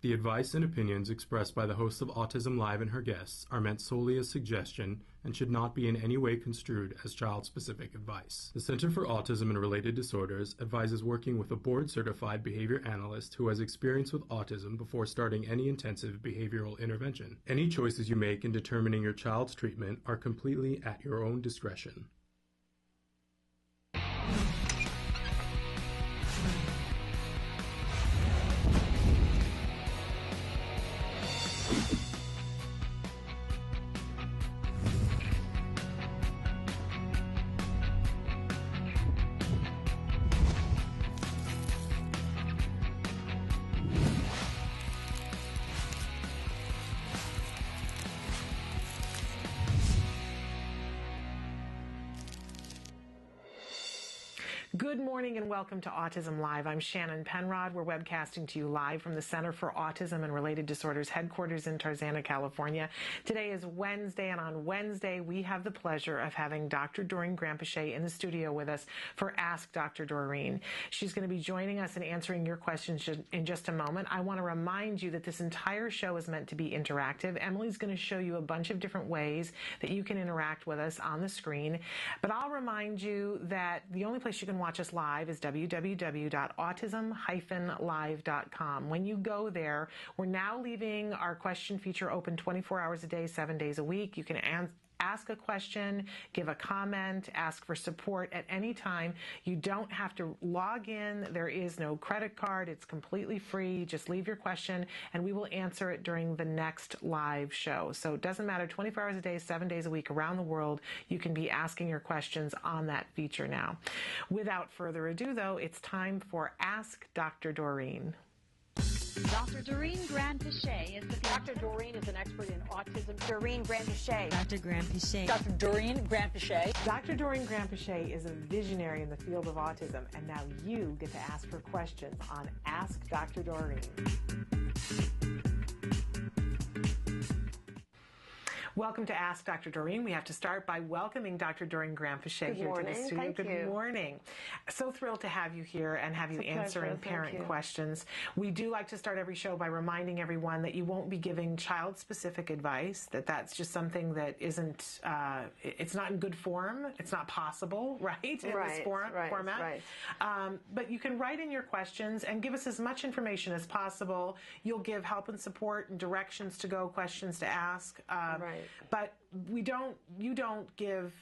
The advice and opinions expressed by the host of Autism Live and her guests are meant solely as suggestion and should not be in any way construed as child-specific advice. The Center for Autism and Related Disorders advises working with a board-certified behavior analyst who has experience with autism before starting any intensive behavioral intervention. Any choices you make in determining your child's treatment are completely at your own discretion. Good morning and welcome to Autism Live. I'm Shannon Penrod. We're webcasting to you live from the Center for Autism and Related Disorders headquarters in Tarzana, California. Today is Wednesday, and on Wednesday we have the pleasure of having Dr. Doreen Granpeesheh in the studio with us for Ask Dr. Doreen. She's going to be joining us and answering your questions in just a moment. I want to remind you that this entire show is meant to be interactive. Emily's going to show you a bunch of different ways that you can interact with us on the screen, but I'll remind you that the only place you can watch us live is www.autism-live.com. When you go there, we're now leaving our question feature open 24 hours a day, 7 days a week. You can ask a question, give a comment, ask for support at any time. You don't have to log in. There is no credit card. It's completely free. Just leave your question and we will answer it during the next live show. So it doesn't matter, 24 hours a day, 7 days a week around the world, you can be asking your questions on that feature now. Without further ado, though, it's time for Ask Dr. Doreen. Dr. Doreen Granpeesheh is the Dr. Doreen is an expert in autism. Doreen Granpeesheh. Dr. Granpeesheh. Dr. Doreen Granpeesheh. Dr. Doreen Granpeesheh is a visionary in the field of autism, and now you get to ask her questions on Ask Dr. Doreen. Welcome to Ask Dr. Doreen. We have to start by welcoming Dr. Doreen Granpeesheh here to the studio. Good morning. So thrilled to have you here and have you answering parent questions. We do like to start every show by reminding everyone that you won't be giving child-specific advice, that's just something that isn't, it's not in good form. It's not possible, right, in this format. Right. But you can write in your questions and give us as much information as possible. You'll give help and support and directions to go, questions to ask. But you don't give,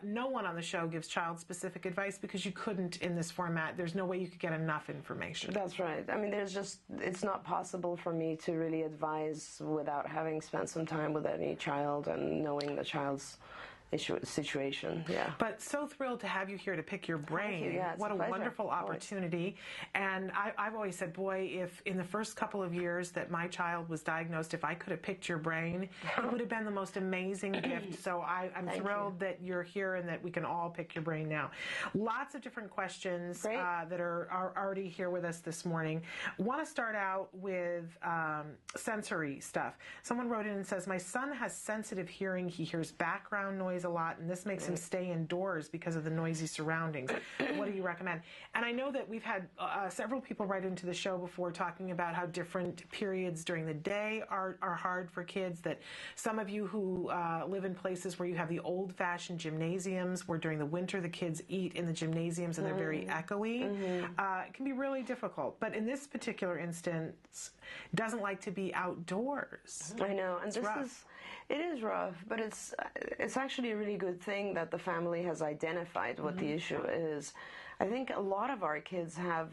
no one on the show gives child-specific advice because you couldn't in this format. There's no way you could get enough information. That's right. I mean, it's not possible for me to really advise without having spent some time with any child and knowing the child's situation. Yeah. But so thrilled to have you here to pick your brain. Thank you. Yeah, what a wonderful opportunity. And I've always said, boy, if in the first couple of years that my child was diagnosed, if I could have picked your brain, it would have been the most amazing gift. So I'm thrilled that you're here and that we can all pick your brain now. Lots of different questions that are already here with us this morning. Want to start out with sensory stuff. Someone wrote in and says, my son has sensitive hearing. He hears background noise a lot, and this makes him stay indoors because of the noisy surroundings. What do you recommend? And I know that we've had several people write into the show before talking about how different periods during the day are hard for kids, that some of you who live in places where you have the old-fashioned gymnasiums, where during the winter the kids eat in the gymnasiums and they're very echoey, it can be really difficult. But in this particular instance, doesn't like to be outdoors. I know, and it is rough, but it's actually a really good thing that the family has identified what the issue is. I think a lot of our kids have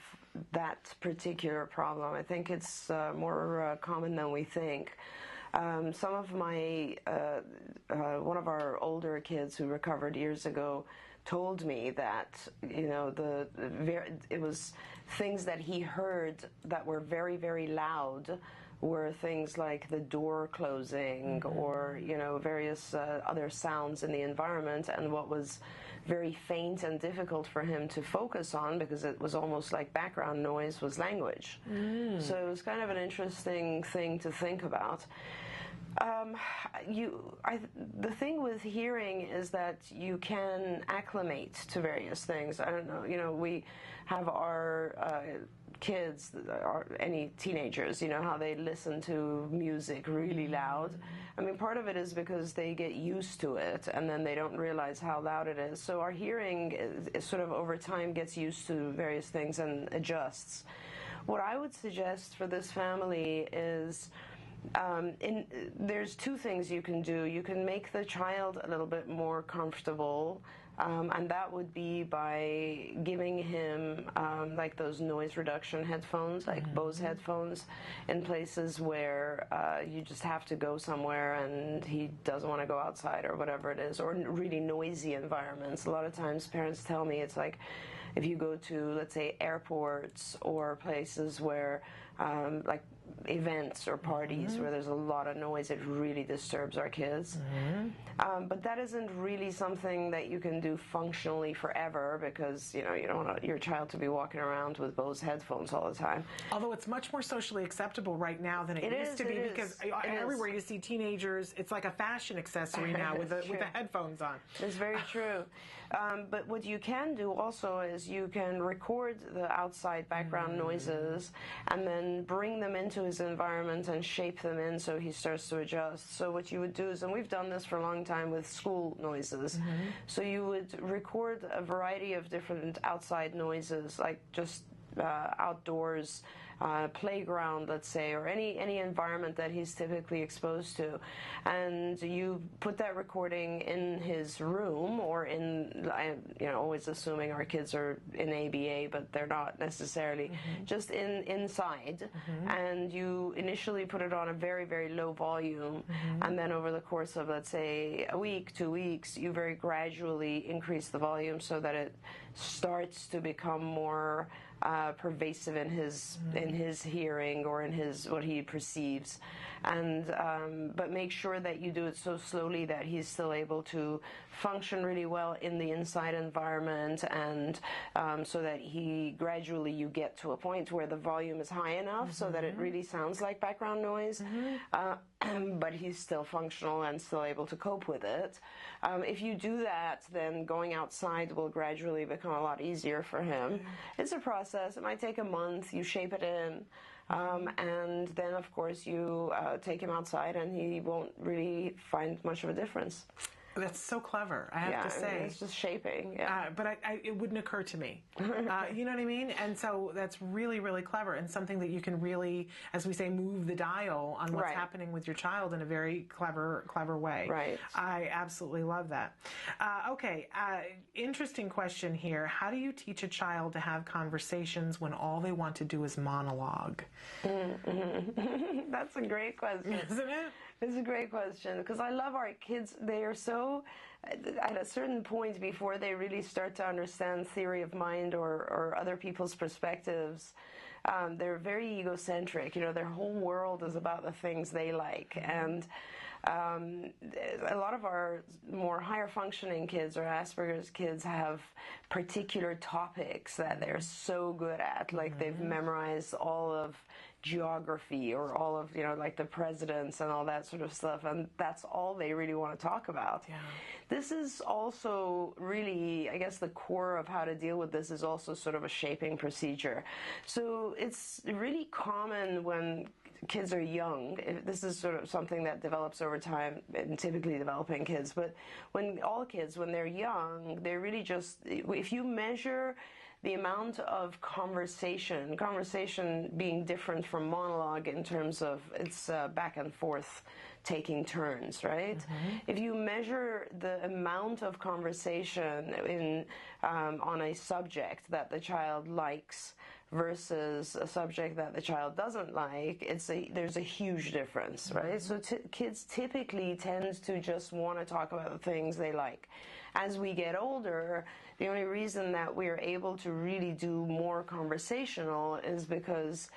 that particular problem. I think it's more common than we think. Some of my, one of our older kids who recovered years ago told me that, it was things that he heard that were very, very loud were things like the door closing or, various other sounds in the environment. And what was very faint and difficult for him to focus on, because it was almost like background noise, was language. So it was kind of an interesting thing to think about. The thing with hearing is that you can acclimate to various things. I don't know, we have our kids, or any teenagers, you know, how they listen to music really loud. I mean, part of it is because they get used to it and then they don't realize how loud it is. So our hearing is sort of over time gets used to various things and adjusts. What I would suggest for this family is there's two things you can do. You can make the child a little bit more comfortable, and that would be by giving him like those noise reduction headphones, like Bose headphones, in places where you just have to go somewhere and he doesn't want to go outside or whatever it is, or really noisy environments. A lot of times parents tell me it's like if you go to, let's say, airports or places where like events or parties where there's a lot of noise, it really disturbs our kids. But that isn't really something that you can do functionally forever, because you know you don't want your child to be walking around with Bose headphones all the time. Although it's much more socially acceptable right now than it used to be, because everywhere you see teenagers, it's like a fashion accessory now with the headphones on. It's very true. But what you can do also is you can record the outside background noises and then bring them into his environment and shape them in so he starts to adjust. So what you would do is, and we've done this for a long time with school noises, so you would record a variety of different outside noises, like just outdoors, playground, let's say, or any environment that he's typically exposed to, and you put that recording in his room or in, you know, always assuming our kids are in ABA, but they're not necessarily, just inside, and you initially put it on a very, very low volume, and then over the course of, let's say, a week, 2 weeks, you very gradually increase the volume so that it starts to become more pervasive in his hearing or in his what he perceives, and but make sure that you do it so slowly that he's still able to function really well in the inside environment, and so that he gradually you get to a point where the volume is high enough so that it really sounds like background noise, but he's still functional and still able to cope with it. If you do that, then going outside will gradually become a lot easier for him. It's a process. It might take a month. You shape it in. And then, of course, you take him outside and he won't really find much of a difference. That's so clever, I have to say. It's just shaping. But it wouldn't occur to me. You know what I mean? And so that's really, really clever, and something that you can really, as we say, move the dial on what's happening with your child in a very clever way. Right. I absolutely love that. Okay, interesting question here. How do you teach a child to have conversations when all they want to do is monologue? That's a great question. Isn't it? It's a great question, because I love our kids. They are so, at a certain point before they really start to understand theory of mind or other people's perspectives, they're very egocentric. You know, their whole world is about the things they like. And a lot of our more higher functioning kids or Asperger's kids have particular topics that they're so good at. Like they've memorized all of geography or all of, you know, like the presidents and all that sort of stuff, and that's all they really want to talk about. This is also really, I guess, the core of how to deal with this is also sort of a shaping procedure. So it's really common when kids are young. This is sort of something that develops over time, and typically developing kids, but when they're young, they're really just, if you measure the amount of conversation being different from monologue in terms of its back and forth taking turns, right? If you measure the amount of conversation on a subject that the child likes versus a subject that the child doesn't like, there's a huge difference, right? So kids typically tend to just want to talk about the things they like. As we get older, the only reason that we're able to really do more conversational is because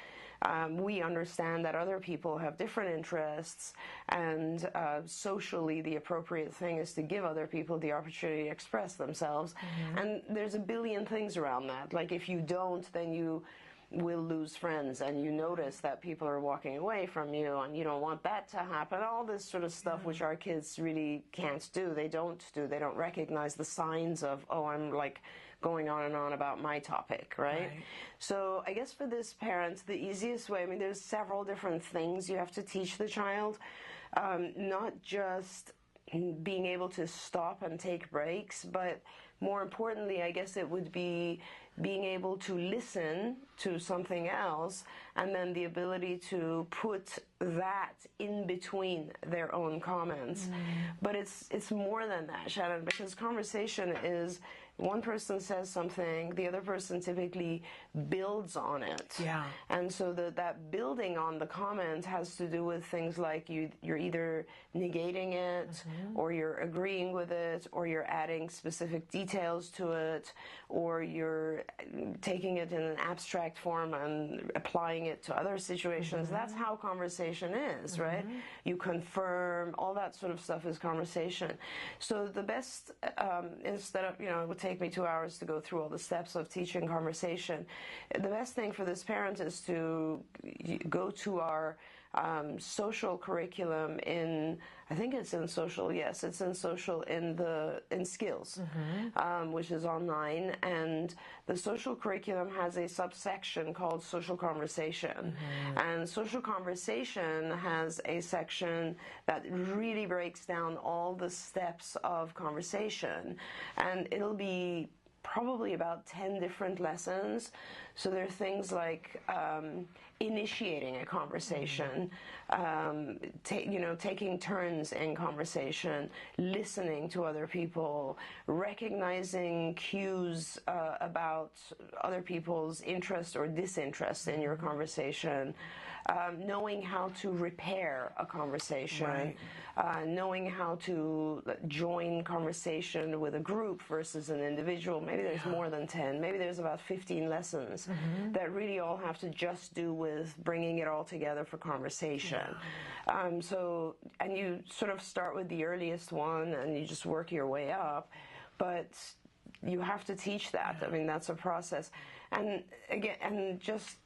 we understand that other people have different interests, and socially the appropriate thing is to give other people the opportunity to express themselves. And there's a billion things around that. Like if you don't, then you will lose friends, and you notice that people are walking away from you, and you don't want that to happen. All this sort of stuff which our kids really can't do. They don't recognize the signs of, oh, I'm like going on and on about my topic, right? So I guess for this parent, the easiest way, I mean, there's several different things you have to teach the child, not just being able to stop and take breaks, but more importantly, I guess it would be being able to listen to something else and then the ability to put that in between their own comments. But it's more than that, Shannon, because conversation is one person says something, the other person typically builds on it. Yeah. And so that building on the comment has to do with things like you're either negating it, or you're agreeing with it, or you're adding specific details to it, or you're taking it in an abstract form and applying it to other situations. That's how conversation is, right? You confirm, all that sort of stuff is conversation. So the best, instead of, it would take me 2 hours to go through all the steps of teaching conversation, the best thing for this parent is to go to our social curriculum in, I think it's in social, yes, it's in social in skills, which is online, and the social curriculum has a subsection called social conversation, and social conversation has a section that really breaks down all the steps of conversation, and it'll be probably about 10 different lessons. So there are things like initiating a conversation, taking turns in conversation, listening to other people, recognizing cues about other people's interest or disinterest in your conversation, knowing how to repair a conversation, knowing how to join conversation with a group versus an individual. Maybe there's more than 10. Maybe there's about 15 lessons that really all have to just do with bringing it all together for conversation. And you sort of start with the earliest one and you just work your way up, but you have to teach that. I mean, that's a process. And again, and just,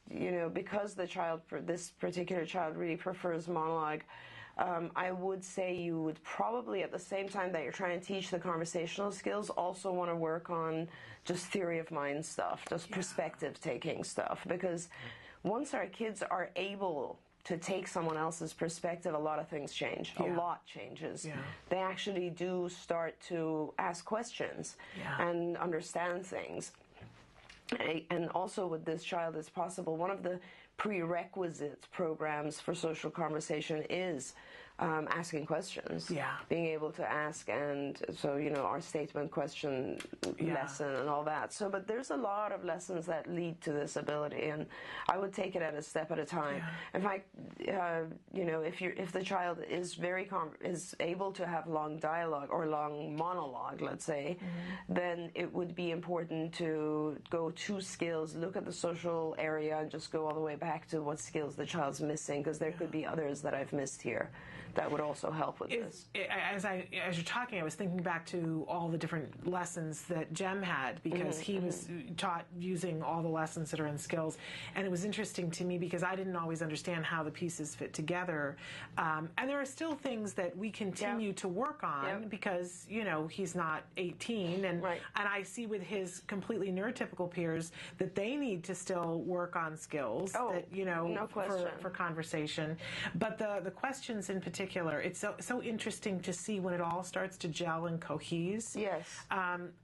because this particular child really prefers monologue, I would say you would probably, at the same time that you're trying to teach the conversational skills, also want to work on just theory of mind stuff, just perspective taking stuff. Because once our kids are able to take someone else's perspective, a lot of things change. A lot changes. They actually do start to ask questions and understand things. And also with this child, it's possible, one of the prerequisite programs for social conversation is asking questions. Being able to ask, and so, our statement question lesson and all that. So, but there's a lot of lessons that lead to this ability, and I would take it at a step at a time. In fact, if the child is is able to have long dialogue or long monologue, let's say, then it would be important to go to skills, look at the social area, and just go all the way back to what skills the child's missing, because there could be others that I've missed here that would also help with this. As you're talking, I was thinking back to all the different lessons that Jem had, because he was taught using all the lessons that are in skills, and it was interesting to me because I didn't always understand how the pieces fit together, and there are still things that we continue to work on because he's not 18, and I see with his completely neurotypical peers that they need to still work on skills for conversation, but the questions in particular, it's so interesting to see when it all starts to gel and cohese.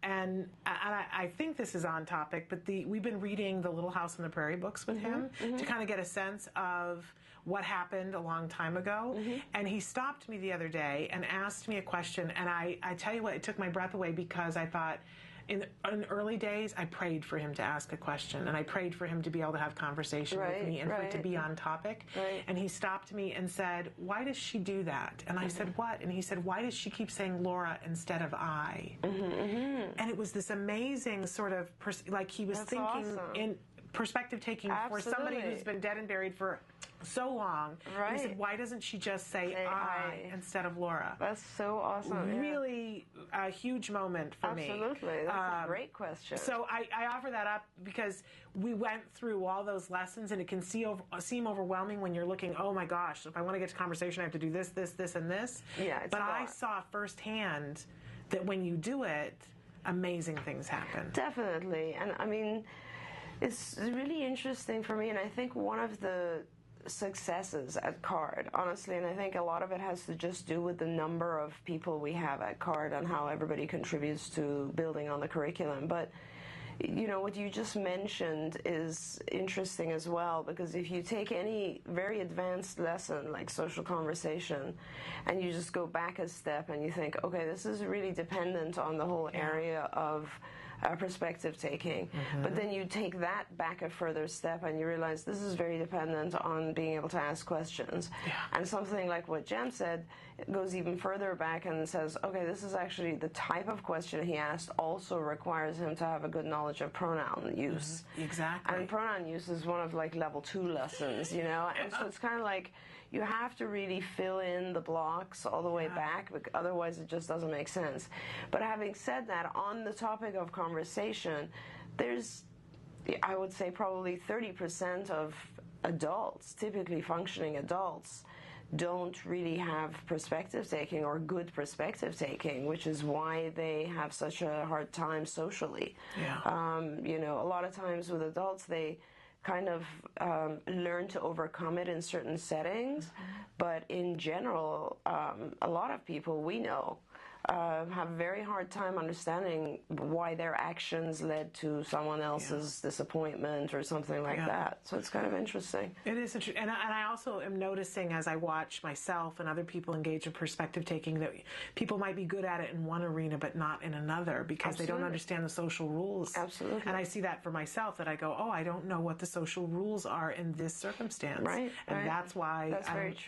And I think this is on topic, but we've been reading the Little House on the Prairie books with him to kind of get a sense of what happened a long time ago. And he stopped me the other day and asked me a question, and I tell you what, it took my breath away, because I thought, in early days, I prayed for him to ask a question, and I prayed for him to be able to have conversation with me and for it to be on topic. And he stopped me and said, "Why does she do that?" And I said, "What?" And he said, "Why does she keep saying Laura instead of I?" And it was this amazing sort of, like he was thinking in perspective taking for somebody who's been dead and buried for so long. He said, "Why doesn't she just say I instead of Laura?" That's so awesome. Really a huge moment for me. Absolutely. That's a great question. So I offer that up because we went through all those lessons, and it can seem overwhelming when you're looking, oh my gosh, if I want to get to conversation, I have to do this, this, this, and this. It's but a lot. I saw firsthand that when you do it, amazing things happen. Definitely. And I mean, it's really interesting for me, and I think one of the successes at CARD, honestly, and I think a lot of it has to just do with the number of people we have at CARD and how everybody contributes to building on the curriculum. But you know, what you just mentioned is interesting as well, because if you take any very advanced lesson like social conversation and you just go back a step and you think, okay, this is really dependent on the whole area of perspective taking, but then you take that back a further step and you realize this is very dependent on being able to ask questions. And something like what Jem said goes even further back and says, okay, this is actually the type of question he asked also requires him to have a good knowledge of pronoun use. Exactly. And pronoun use is one of like level 2 lessons, you know, and so it's kind of like you have to really fill in the blocks all the way back, because otherwise it just doesn't make sense. But having said that, on the topic of conversation, there's, I would say, probably 30% of adults, typically functioning adults, don't really have perspective taking or good perspective taking, which is why they have such a hard time socially. You know, a lot of times with adults, they kind of learn to overcome it in certain settings, but in general, a lot of people we know have a very hard time understanding why their actions led to someone else's disappointment or something like that. So it's kind of interesting. It is interesting. And I also am noticing as I watch myself and other people engage in perspective taking that people might be good at it in one arena but not in another because they don't understand the social rules. Absolutely. And I see that for myself, that I go, oh, I don't know what the social rules are in this circumstance. Right. And that's why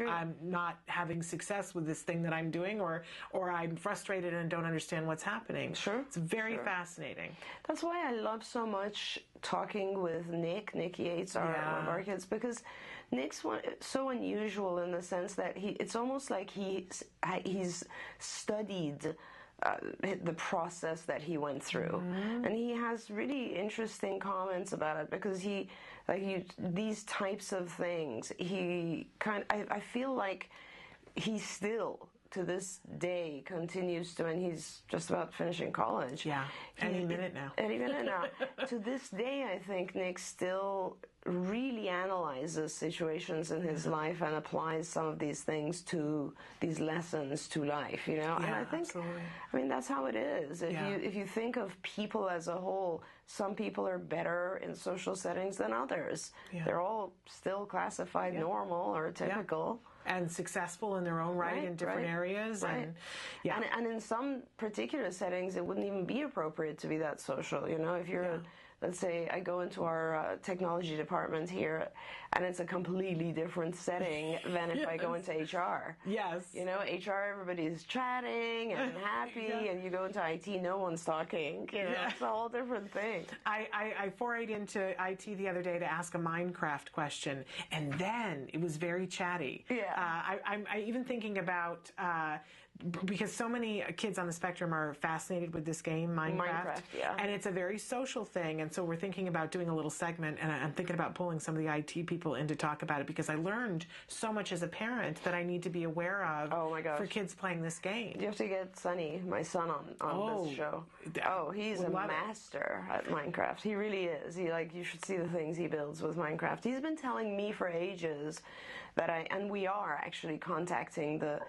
I'm not having success with this thing that I'm doing, or I'm frustrated and don't understand what's happening. Sure. It's very fascinating. That's why I love so much talking with Nick Yates, one of our kids, because Nick's so unusual in the sense that it's almost like he's studied the process that he went through, and he has really interesting comments about it, because these types of things, I feel like he still to this day continues to, and he's just about finishing college. Yeah, any minute now. To this day, I think Nick still really analyzes situations in his life and applies some of these things to these lessons to life, you know? And I think, absolutely. I mean, that's how it is. If you think of people as a whole, some people are better in social settings than others. They're all still classified normal or typical. And successful in their own right in different areas. And in some particular settings, it wouldn't even be appropriate to be that social. You know, if you're, let's say I go into our technology department here, and it's a completely different setting than if I go into HR. Yes. You know, HR, everybody's chatting and happy, and you go into IT, no one's talking. You know, it's a whole different thing. I forayed into IT the other day to ask a Minecraft question, and then it was very chatty. I'm even thinking about because so many kids on the spectrum are fascinated with this game, Minecraft, and it's a very social thing, and so we're thinking about doing a little segment, and I'm thinking about pulling some of the IT people in to talk about it, because I learned so much as a parent that I need to be aware of for kids playing this game. You have to get Sonny, my son, on this show. He's a master at Minecraft. He really is. You should see the things he builds with Minecraft. He's been telling me for ages that we are actually contacting the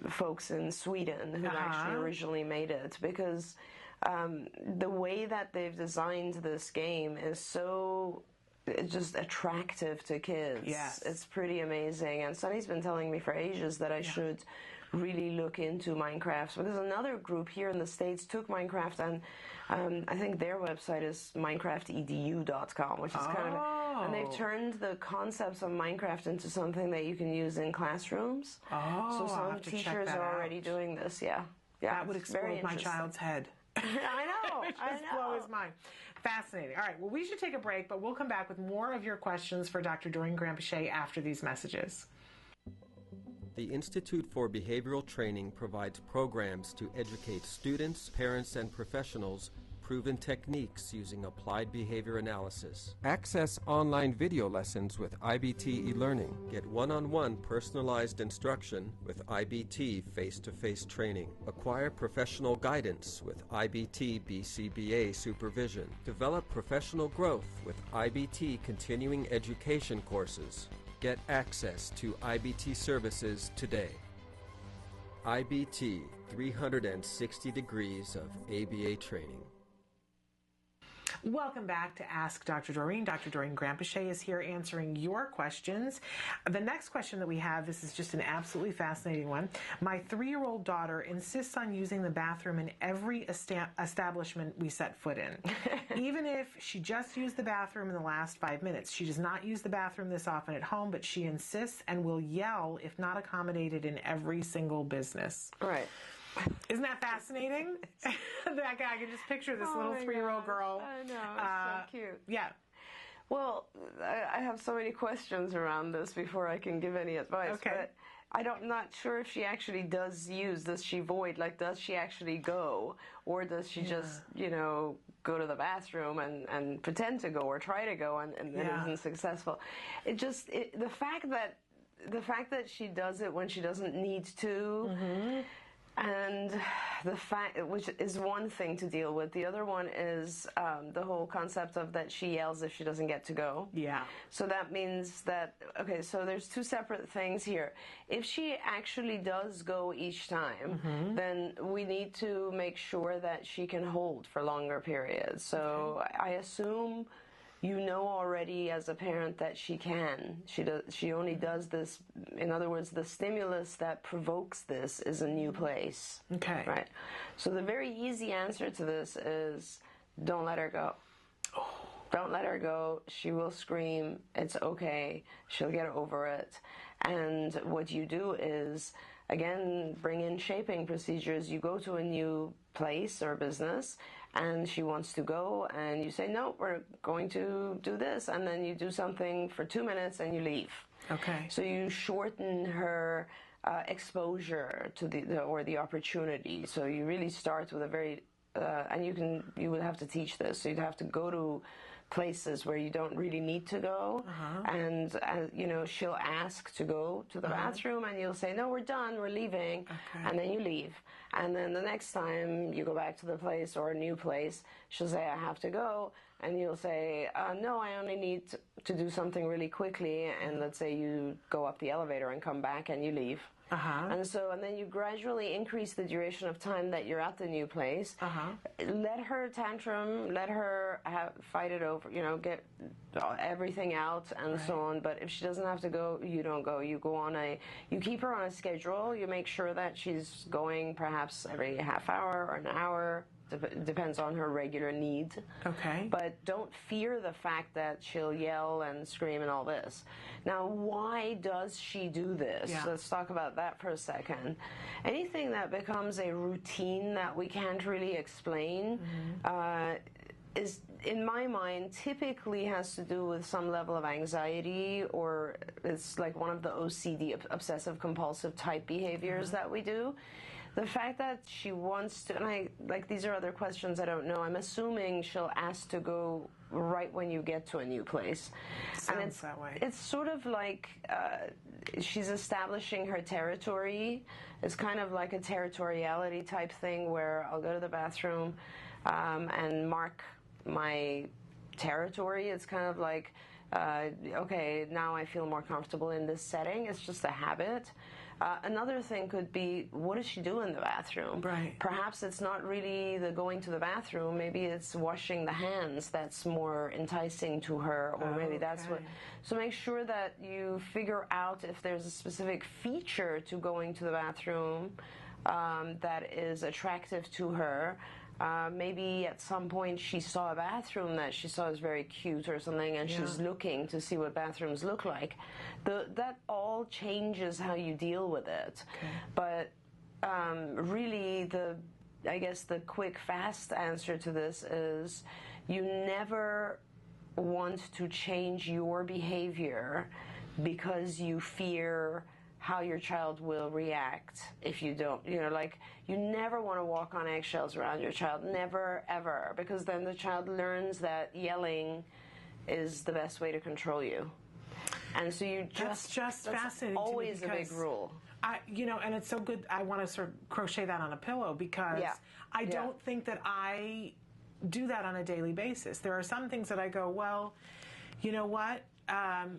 folks in Sweden who actually originally made it, because the way that they've designed this game is so just attractive to kids. Yes. It's pretty amazing. And Sonny's been telling me for ages that I should really look into Minecraft, because another group here in the States took Minecraft, and I think their website is minecraftedu.com, which is kind of, and they've turned the concepts of Minecraft into something that you can use in classrooms. So some teachers are already doing this. That would explode my child's head. I know. It would just blow his mind. Fascinating. All right, well, we should take a break, but we'll come back with more of your questions for Dr. Doreen Granpeesheh after these messages. The Institute for Behavioral Training provides programs to educate students, parents, and professionals proven techniques using applied behavior analysis. Access online video lessons with IBT e-learning. Get one-on-one personalized instruction with IBT face-to-face training. Acquire professional guidance with IBT BCBA supervision. Develop professional growth with IBT continuing education courses. Get access to IBT services today. IBT, 360 degrees of ABA training. Welcome back to Ask Dr. Doreen. Dr. Doreen Granpeesheh is here answering your questions. The next question that we have, this is just an absolutely fascinating one. My 3-year-old daughter insists on using the bathroom in every establishment we set foot in. Even if she just used the bathroom in the last 5 minutes. She does not use the bathroom this often at home, but she insists and will yell if not accommodated in every single business. Right. Isn't that fascinating? I can just picture this little 3-year-old girl. I know, it's so cute. Yeah. Well, I have so many questions around this before I can give any advice. Okay. But I'm not sure if she actually does she void? Like, does she actually go? Or does she just, go to the bathroom and pretend to go or try to go and then isn't successful? The fact that she does it when she doesn't need to, and the fact, which is one thing to deal with. The other one is the whole concept of that she yells if she doesn't get to go. Yeah. So that means that, okay, so there's two separate things here. If she actually does go each time, then we need to make sure that she can hold for longer periods. So I assume you know already as a parent that she can. She only does this. In other words, the stimulus that provokes this is a new place. Okay. Right. So the very easy answer to this is don't let her go. Don't let her go. She will scream. It's okay. She'll get over it. And what you do is, again, bring in shaping procedures. You go to a new place or business, and she wants to go, and you say, no, we're going to do this, and then you do something for 2 minutes and you leave. Okay. So you shorten her exposure to the opportunity. So you really start with a very and you would have to teach this. So you'd have to go to places where you don't really need to go, and she'll ask to go to the bathroom, and you'll say, no, we're done, we're leaving, and then you leave. And then the next time you go back to the place or a new place, she'll say, I have to go, and you'll say, no, I only need to do something really quickly, and let's say you go up the elevator and come back and you leave. And then you gradually increase the duration of time that you're at the new place. Let her tantrum, let her fight it over, get everything out and so on. But if she doesn't have to go, you don't go. You keep her on a schedule. You make sure that she's going perhaps every half hour or an hour. Depends on her regular needs. Okay. But don't fear the fact that she'll yell and scream and all this. Now, why does she do this? Yeah. Let's talk about that for a second. Anything that becomes a routine that we can't really explain is, in my mind, typically has to do with some level of anxiety, or it's like one of the OCD, obsessive compulsive type behaviors that we do. The fact that she wants to, and these are other questions I don't know. I'm assuming she'll ask to go right when you get to a new place. Sounds that way. It's sort of like she's establishing her territory. It's kind of like a territoriality type thing where I'll go to the bathroom and mark my territory. It's kind of like, okay, now I feel more comfortable in this setting. It's just a habit. Another thing could be, what does she do in the bathroom? Right. Perhaps it's not really the going to the bathroom. Maybe it's washing the hands that's more enticing to her, or maybe that's what. So make sure that you figure out if there's a specific feature to going to the bathroom that is attractive to her. Maybe at some point she saw a bathroom that she saw as very cute or something, and she's looking to see what bathrooms look like. That all changes how you deal with it. Okay. But really, I guess the quick, fast answer to this is you never want to change your behavior because you fear how your child will react if you don't. You know, like, you never want to walk on eggshells around your child, never, ever, because then the child learns that yelling is the best way to control you. And so you just, that's fascinating. Always a big rule. And it's so good. I want to sort of crochet that on a pillow, because I don't think that I do that on a daily basis. There are some things that I go, well, you know what?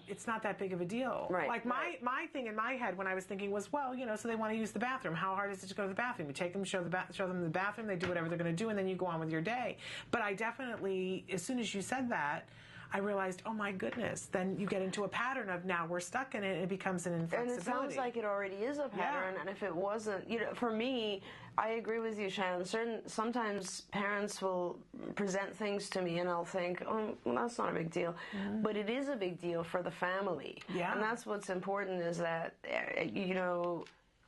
It's not that big of a deal. Right. Like my thing in my head when I was thinking was, well, so they want to use the bathroom. How hard is it to go to the bathroom? You take them, show them the bathroom, they do whatever they're going to do, and then you go on with your day. But I definitely, as soon as you said that, I realized, oh my goodness, then you get into a pattern of now we're stuck in it, and it becomes an inflexibility. And it sounds like it already is a pattern, and if it wasn't, for me, I agree with you, Shannon. Sometimes parents will present things to me and I'll think, oh, well, that's not a big deal. Mm-hmm. But it is a big deal for the family. Yeah. And that's what's important, is that,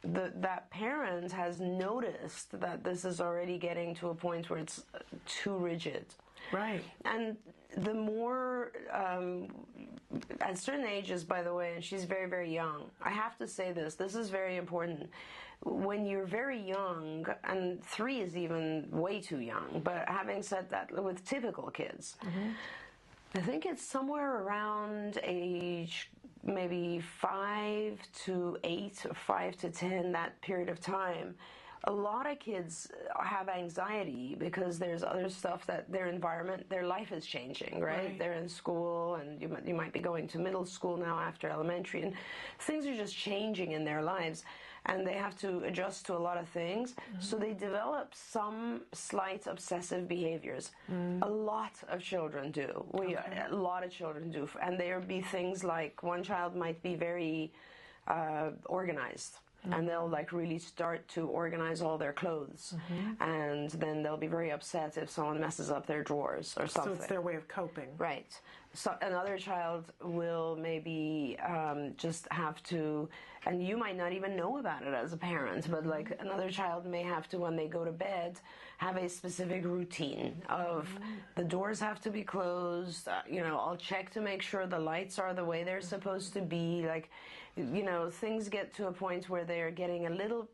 that parent has noticed that this is already getting to a point where it's too rigid. Right. And the more, at certain ages, by the way, and she's very, very young, I have to say this is very important. When you're very young, and 3 is even way too young, but having said that, with typical kids, I think it's somewhere around age maybe 5 to 8 or 5 to 10, that period of time. A lot of kids have anxiety because there's other stuff that their environment, their life is changing, right? They're in school, and you might be going to middle school now after elementary, and things are just changing in their lives, and they have to adjust to a lot of things. So they develop some slight obsessive behaviors. A lot of children do. A lot of children do. And there be things like, one child might be very organized. And they'll really start to organize all their clothes. And then they'll be very upset if someone messes up their drawers or something. So it's their way of coping. Right. So another child will maybe just have to, and you might not even know about it as a parent, but another child may have to, when they go to bed, have a specific routine of the doors have to be closed, I'll check to make sure the lights are the way they're supposed to be, things get to a point where they're getting a little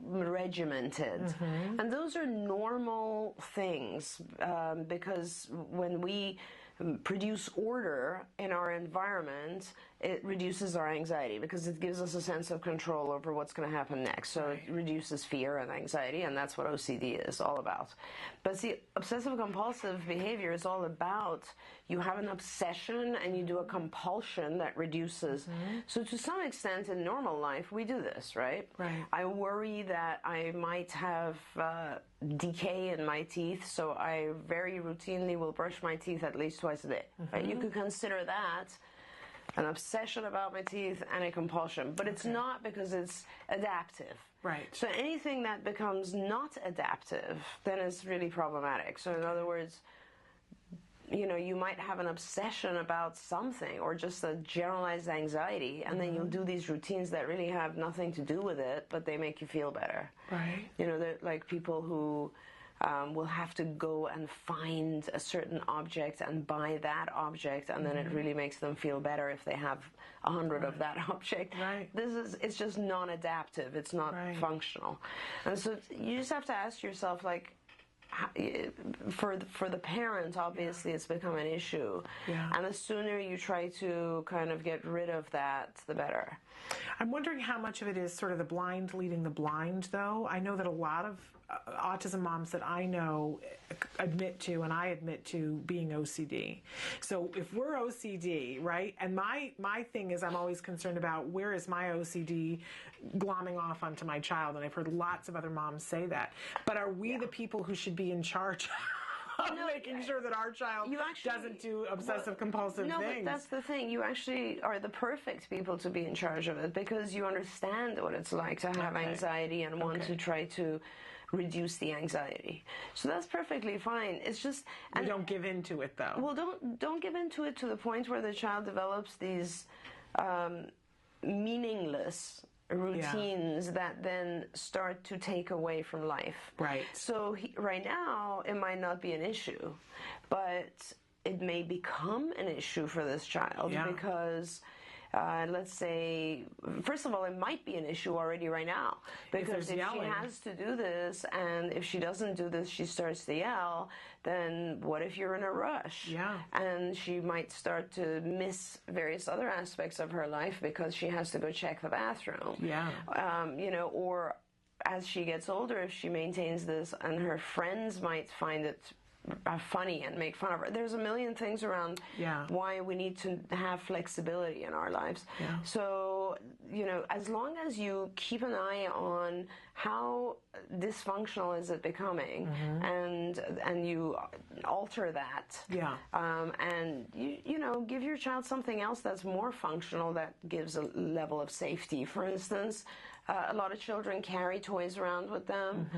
regimented. And those are normal things, because when we produce order in our environment, it reduces our anxiety, because it gives us a sense of control over what's going to happen next. So it reduces fear and anxiety, and that's what OCD is all about. But see, obsessive compulsive behavior is all about, you have an obsession and you do a compulsion that reduces. So to some extent in normal life, we do this, right? I worry that I might have decay in my teeth, so I very routinely will brush my teeth at least twice a day. Right? You could consider that an obsession about my teeth and a compulsion, but it's not, because it's adaptive. Right. So anything that becomes not adaptive, then is really problematic. So in other words, you might have an obsession about something, or just a generalized anxiety, and then you'll do these routines that really have nothing to do with it, but they make you feel better. Right. They're like people who will have to go and find a certain object and buy that object, and then it really makes them feel better if they have 100 of that object. Right. It's just non-adaptive. It's not functional. And so you just have to ask yourself, for the parent, obviously it's become an issue. And the sooner you try to kind of get rid of that, the better. I'm wondering how much of it is sort of the blind leading the blind, though. I know that a lot of autism moms that I know admit to, and I admit to, being OCD. So if we're OCD, right, and my thing is, I'm always concerned about, where is my OCD glomming off onto my child? And I've heard lots of other moms say that. But are we the people who should be in charge of making sure that our child doesn't do obsessive compulsive things? No, but that's the thing. You actually are the perfect people to be in charge of it, because you understand what it's like to have anxiety and want to try to reduce the anxiety. So that's perfectly fine. It's just, you don't give into it, though. Well, don't give into it to the point where the child develops these meaningless routines that then start to take away from life. Right. So right now, it might not be an issue, but it may become an issue for this child, because let's say, first of all, it might be an issue already right now, because if she has to do this, and if she doesn't do this, she starts to yell, then what if you're in a rush? Yeah. And she might start to miss various other aspects of her life because she has to go check the bathroom. Yeah. Or as she gets older, if she maintains this, and her friends might find it funny and make fun of her. There's a million things around why we need to have flexibility in our lives. Yeah. So, as long as you keep an eye on how dysfunctional is it becoming, and you alter that, and you give your child something else that's more functional, that gives a level of safety. For instance, a lot of children carry toys around with them.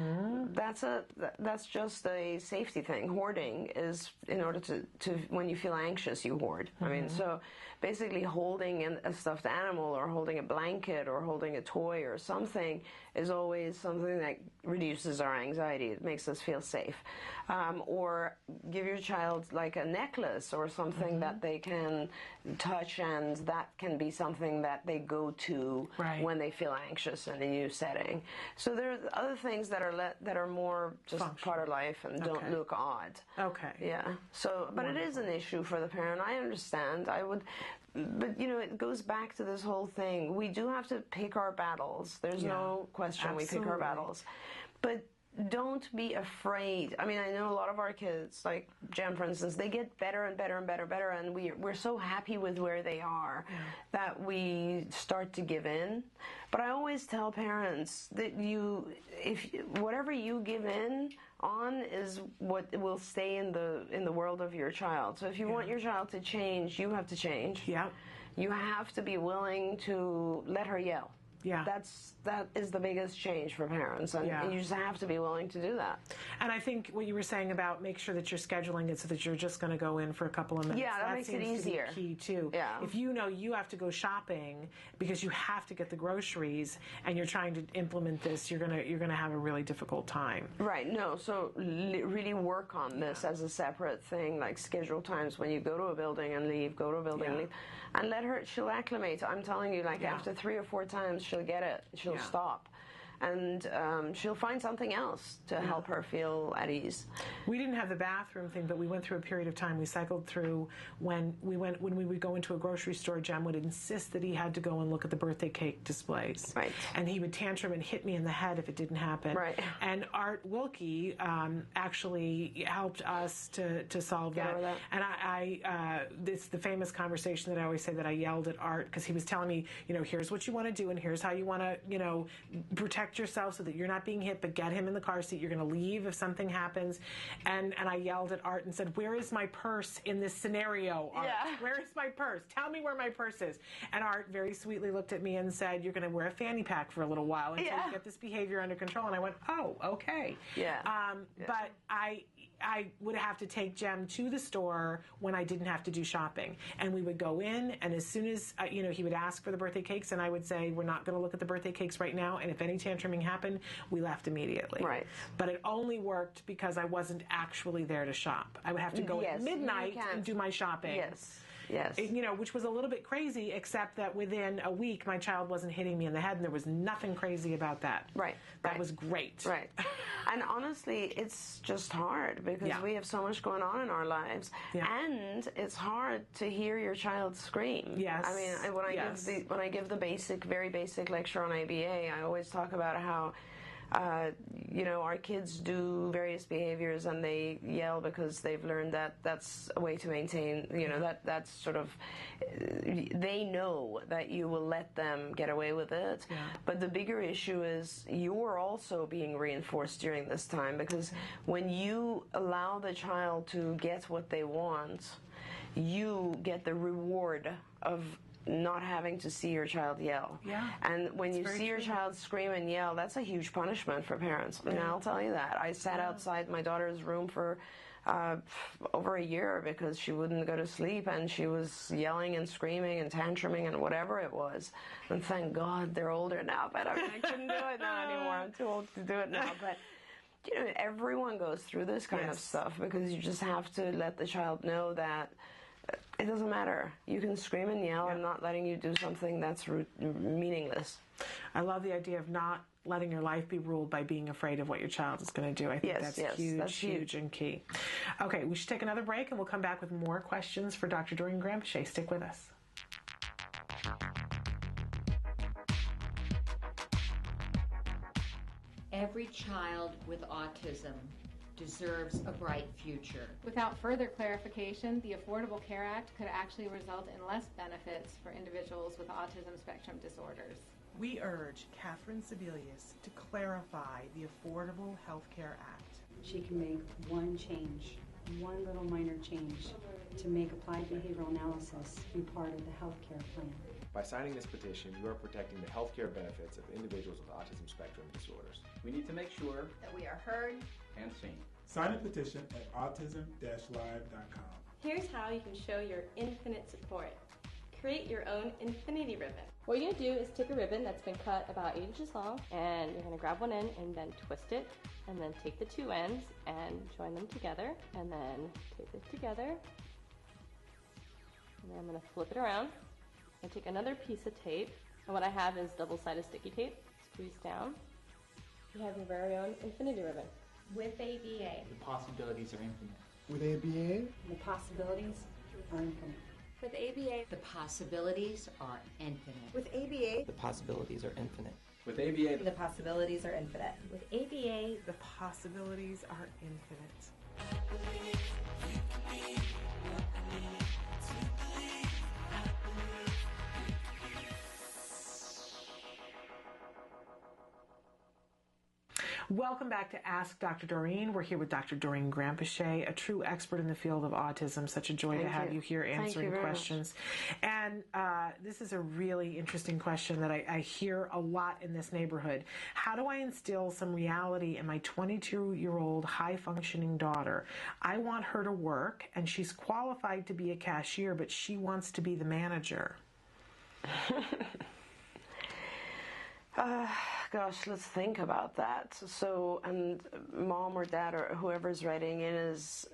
That's just a safety thing. Hoarding is in order to when you feel anxious, you hoard. I mean, so basically holding a stuffed animal, or holding a blanket, or holding a toy or something is always something that reduces our anxiety. It makes us feel safe. Or give your child like a necklace or something that they can touch, and that can be something that they go to when they feel anxious in a new setting. So there are other things that are more just part of life and don't look odd. Okay. Yeah. So, but it is an issue for the parent. I understand. But it goes back to this whole thing. We do have to pick our battles. There's no question. We pick our battles. But don't be afraid. I mean, I know a lot of our kids, like Jem, for instance, they get better and better and better, and we're so happy with where they are that we start to give in. But I always tell parents that whatever you give in on is what will stay in the world of your child. So if you want your child to change, you have to change. Yeah. You have to be willing to let her yell. Yeah. That is the biggest change for parents, and you just have to be willing to do that. And I think what you were saying about make sure that you're scheduling it so that you're just going to go in for a couple of minutes. Yeah, that makes it easier. To be key too. Yeah. If you have to go shopping because you have to get the groceries, and you're trying to implement this, you're gonna have a really difficult time. Right. No. So really work on this as a separate thing, like schedule times when you go to a building and leave. Go to a building and leave, and let her. She'll acclimate. I'm telling you, after 3 or 4 times, she'll get it. She'll stop, and she'll find something else to help her feel at ease. We didn't have the bathroom thing, but we went through a period of time. We cycled through when we would go into a grocery store. Jem would insist that he had to go and look at the birthday cake displays, right? And he would tantrum and hit me in the head if it didn't happen, right? And Art Wilkie actually helped us to solve that. And it's the famous conversation that I always say that I yelled at Art because he was telling me, here's what you want to do, and here's how you want to, protect yourself so that you're not being hit, but get him in the car seat. You're going to leave if something happens. And I yelled at Art and said, where is my purse in this scenario, Art? Where is my purse? Tell me where my purse is. And Art very sweetly looked at me and said, you're going to wear a fanny pack for a little while until you get this behavior under control. And I went, oh, okay. But I would have to take Jem to the store when I didn't have to do shopping. And we would go in, and as soon as, he would ask for the birthday cakes, and I would say, we're not going to look at the birthday cakes right now. And if any tantruming happened, we left immediately. Right. But it only worked because I wasn't actually there to shop. I would have to go at midnight and do my shopping. Yes. Which was a little bit crazy, except that within a week, my child wasn't hitting me in the head, and there was nothing crazy about that. Right. That was great. Right. And honestly, it's just hard because we have so much going on in our lives. Yeah. And it's hard to hear your child scream. Yes. I mean, when I give the very basic lecture on ABA, I always talk about how our kids do various behaviors, and they yell because they've learned that that's a way to maintain, that's sort of, they know that you will let them get away with it. Yeah. But the bigger issue is you're also being reinforced during this time, because when you allow the child to get what they want, you get the reward of not having to see your child yell. Yeah. And when you see your child scream and yell, that's a huge punishment for parents. And I'll tell you that. I sat outside my daughter's room for over a year because she wouldn't go to sleep, and she was yelling and screaming and tantruming and whatever it was. And thank God they're older now, but I couldn't do it now anymore. I'm too old to do it now. But everyone goes through this kind of stuff, because you just have to let the child know that it doesn't matter. You can scream and yell. I'm not letting you do something that's meaningless. I love the idea of not letting your life be ruled by being afraid of what your child is going to do. I think that's huge and key. Okay, we should take another break, and we'll come back with more questions for Dr. Doreen Granpeesheh. Stick with us. Every child with autism deserves a bright future. Without further clarification, the Affordable Care Act could actually result in less benefits for individuals with autism spectrum disorders. We urge Catherine Sebelius to clarify the Affordable Health Care Act. She can make one change, one little minor change, to make applied behavioral analysis be part of the health care plan. By signing this petition, you are protecting the health care benefits of individuals with autism spectrum disorders. We need to make sure that we are heard and seen. Sign a petition at autism-live.com. Here's how you can show your infinite support. Create your own infinity ribbon. What you're going to do is take a ribbon that's been cut about 8 inches long, and you're going to grab one end and then twist it, and then take the two ends and join them together, and then take it together, and then I'm going to flip it around and take another piece of tape, and what I have is double-sided sticky tape. Squeeze down. You have your very own infinity ribbon. With ABA, the possibilities are infinite. With ABA, the possibilities are infinite. With ABA, The possibilities are infinite. with ABA, The possibilities are infinite. With ABA, the possibilities are infinite. With ABA, the possibilities are infinite. Welcome back to Ask Dr. Doreen. We're here with Dr. Doreen Granpeesheh, a true expert in the field of autism. Such a joy to have you here answering questions. And this is a really interesting question that I hear a lot in this neighborhood. How do I instill some reality in my 22-year-old high-functioning daughter? I want her to work, and she's qualified to be a cashier, but she wants to be the manager. Gosh, let's think about that. So, and mom or dad or whoever's writing in is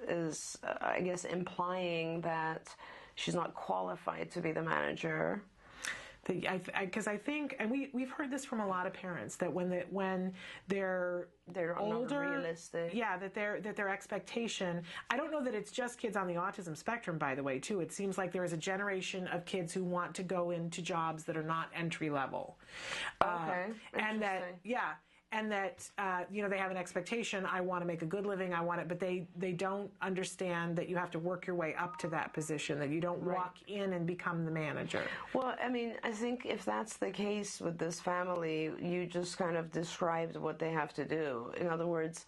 I guess implying that she's not qualified to be the manager. Because I think, and we've heard this from a lot of parents, that when they're older, not realistic. Yeah, that their expectation. I don't know that it's just kids on the autism spectrum, by the way, too. It seems like there is a generation of kids who want to go into jobs that are not entry level. Okay, and that they have an expectation. I want to make a good living. I want it, but they don't understand that you have to work your way up to that position. That you don't walk in and become the manager. Well, I mean, I think if that's the case with this family, you just kind of described what they have to do. In other words,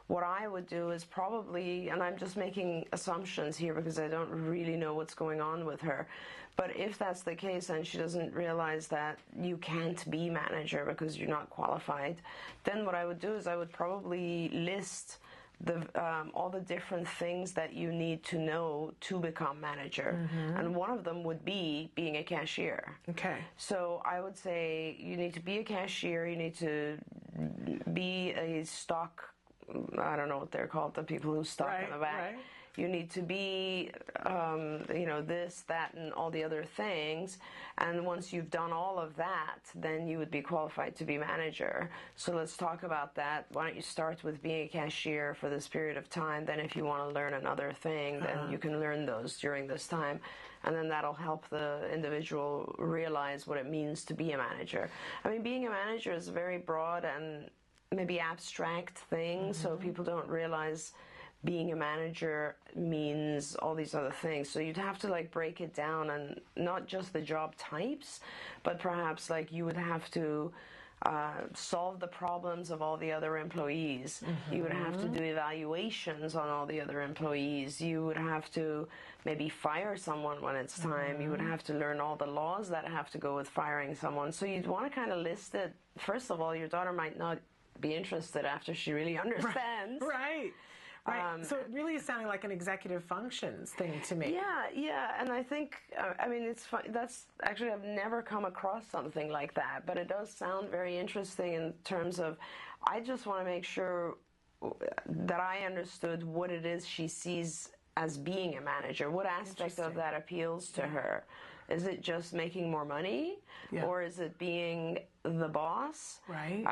what I would do is probably, and I'm just making assumptions here because I don't really know what's going on with her, but if that's the case and she doesn't realize that you can't be manager because you're not qualified, then what I would do is I would probably list all the different things that you need to know to become manager. Mm-hmm. And one of them would be being a cashier. Okay. So I would say you need to be a cashier, you need to be a stock, I don't know what they're called, the people who stock in the back. Right. You need to be, this, that, and all the other things. And once you've done all of that, then you would be qualified to be manager. So let's talk about that. Why don't you start with being a cashier for this period of time? Then if you want to learn another thing, then you can learn those during this time. And then that'll help the individual realize what it means to be a manager. I mean, being a manager is a very broad and maybe abstract thing, mm-hmm. so people don't realize being a manager means all these other things. So you'd have to break it down, and not just the job types, but perhaps you would have to solve the problems of all the other employees. Mm-hmm. You would have to do evaluations on all the other employees. You would have to maybe fire someone when it's time. Mm-hmm. You would have to learn all the laws that have to go with firing someone. So you'd want to kind of list it. First of all, your daughter might not be interested after she really understands. Right. So it really is sounding like an executive functions thing to me. Yeah, and I think, it's fun. That's actually, I've never come across something like that, but it does sound very interesting in terms of, I just want to make sure that I understood what it is she sees as being a manager? What aspect of that appeals to her? Is it just making more money, or is it being the boss? Right.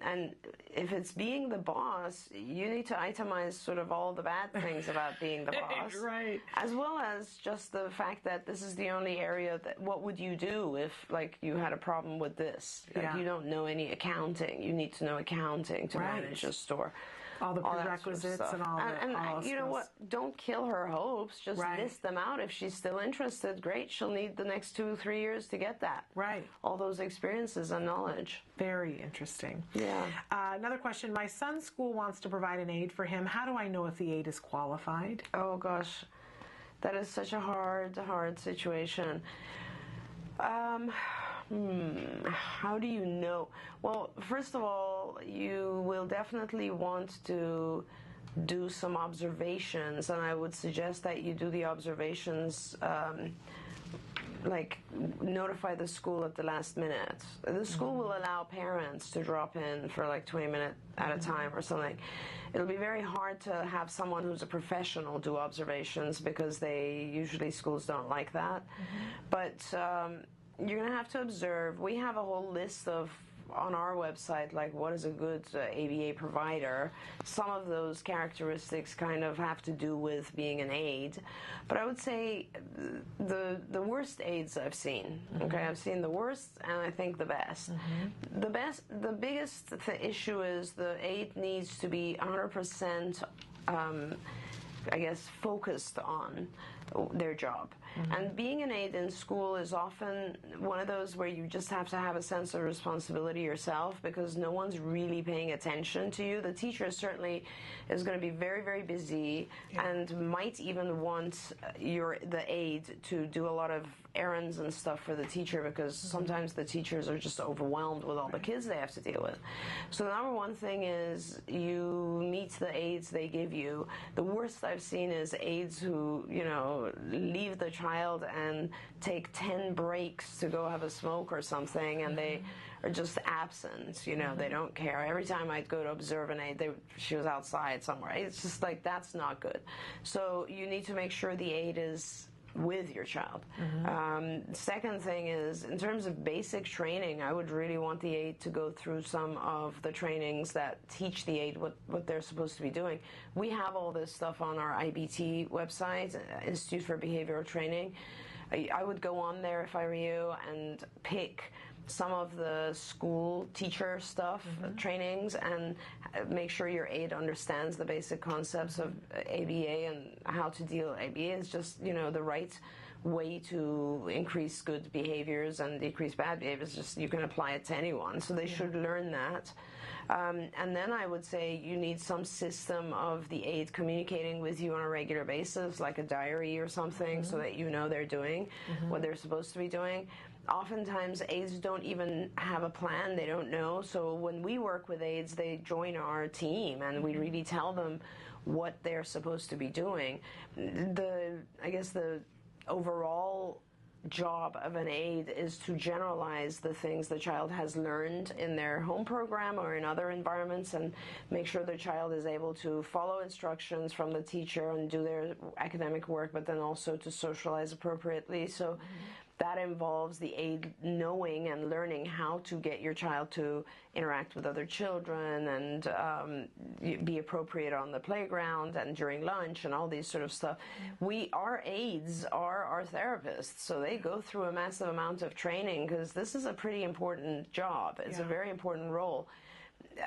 And if it's being the boss, you need to itemize sort of all the bad things about being the boss, right? As well as just the fact that this is the only area that. What would you do if, like, you had a problem with this? Like, you don't know any accounting. You need to know accounting to manage a store. All the that sort of prerequisites stuff. and all that. And you know what? Don't kill her hopes. Just list them out. If she's still interested, great. She'll need the next 2 or 3 years to get that. Right. All those experiences and knowledge. Very interesting. Yeah. Another question. My son's school wants to provide an aide for him. How do I know if the aide is qualified? Oh, gosh. That is such a hard situation. How do you know? Well, first of all, you will definitely want to do some observations, and I would suggest that you do the observations, like notify the school at the last minute. The school will allow parents to drop in for like 20 minutes at a time or something. It'll be very hard to have someone who's a professional do observations because schools don't like that. But you're going to have to observe. We have a whole list on our website, like what is a good ABA provider. Some of those characteristics kind of have to do with being an aide. But I would say the worst aides I've seen, okay, I've seen the worst and I think the best. The biggest issue is the aide needs to be 100% focused on their job. And being an aide in school is often one of those where you just have to have a sense of responsibility yourself because no one's really paying attention to you. The teacher certainly is going to be very, very busy and might even want the aide to do a lot of errands and stuff for the teacher because sometimes the teachers are just overwhelmed with all the kids they have to deal with. So the number one thing is you meet the aides they give you. The worst I've seen is aides who, leave the child and take 10 breaks to go have a smoke or something, and they are just absent. They don't care. Every time I'd go to observe an aide, she was outside somewhere. It's just like, that's not good. So you need to make sure the aide is with your child. Second thing is, in terms of basic training, I would really want the aide to go through some of the trainings that teach the aide what they're supposed to be doing. We have all this stuff on our IBT website, Institute for Behavioral Training. I would go on there if I were you and pick some of the school teacher stuff, trainings, and make sure your aide understands the basic concepts of ABA and how to deal with ABA. Is just, the right way to increase good behaviors and decrease bad behaviors. Just, you can apply it to anyone. So they should learn that. And then I would say you need some system of the aide communicating with you on a regular basis, like a diary or something, so that they're doing what they're supposed to be doing. Oftentimes, aides don't even have a plan. They don't know. So when we work with aides, they join our team, and we really tell them what they're supposed to be doing. The overall job of an aide is to generalize the things the child has learned in their home program or in other environments and make sure the child is able to follow instructions from the teacher and do their academic work, but then also to socialize appropriately. So that involves the aide knowing and learning how to get your child to interact with other children and be appropriate on the playground and during lunch and all these sort of stuff. Our aides are our therapists, so they go through a massive amount of training because this is a pretty important job. It's a very important role.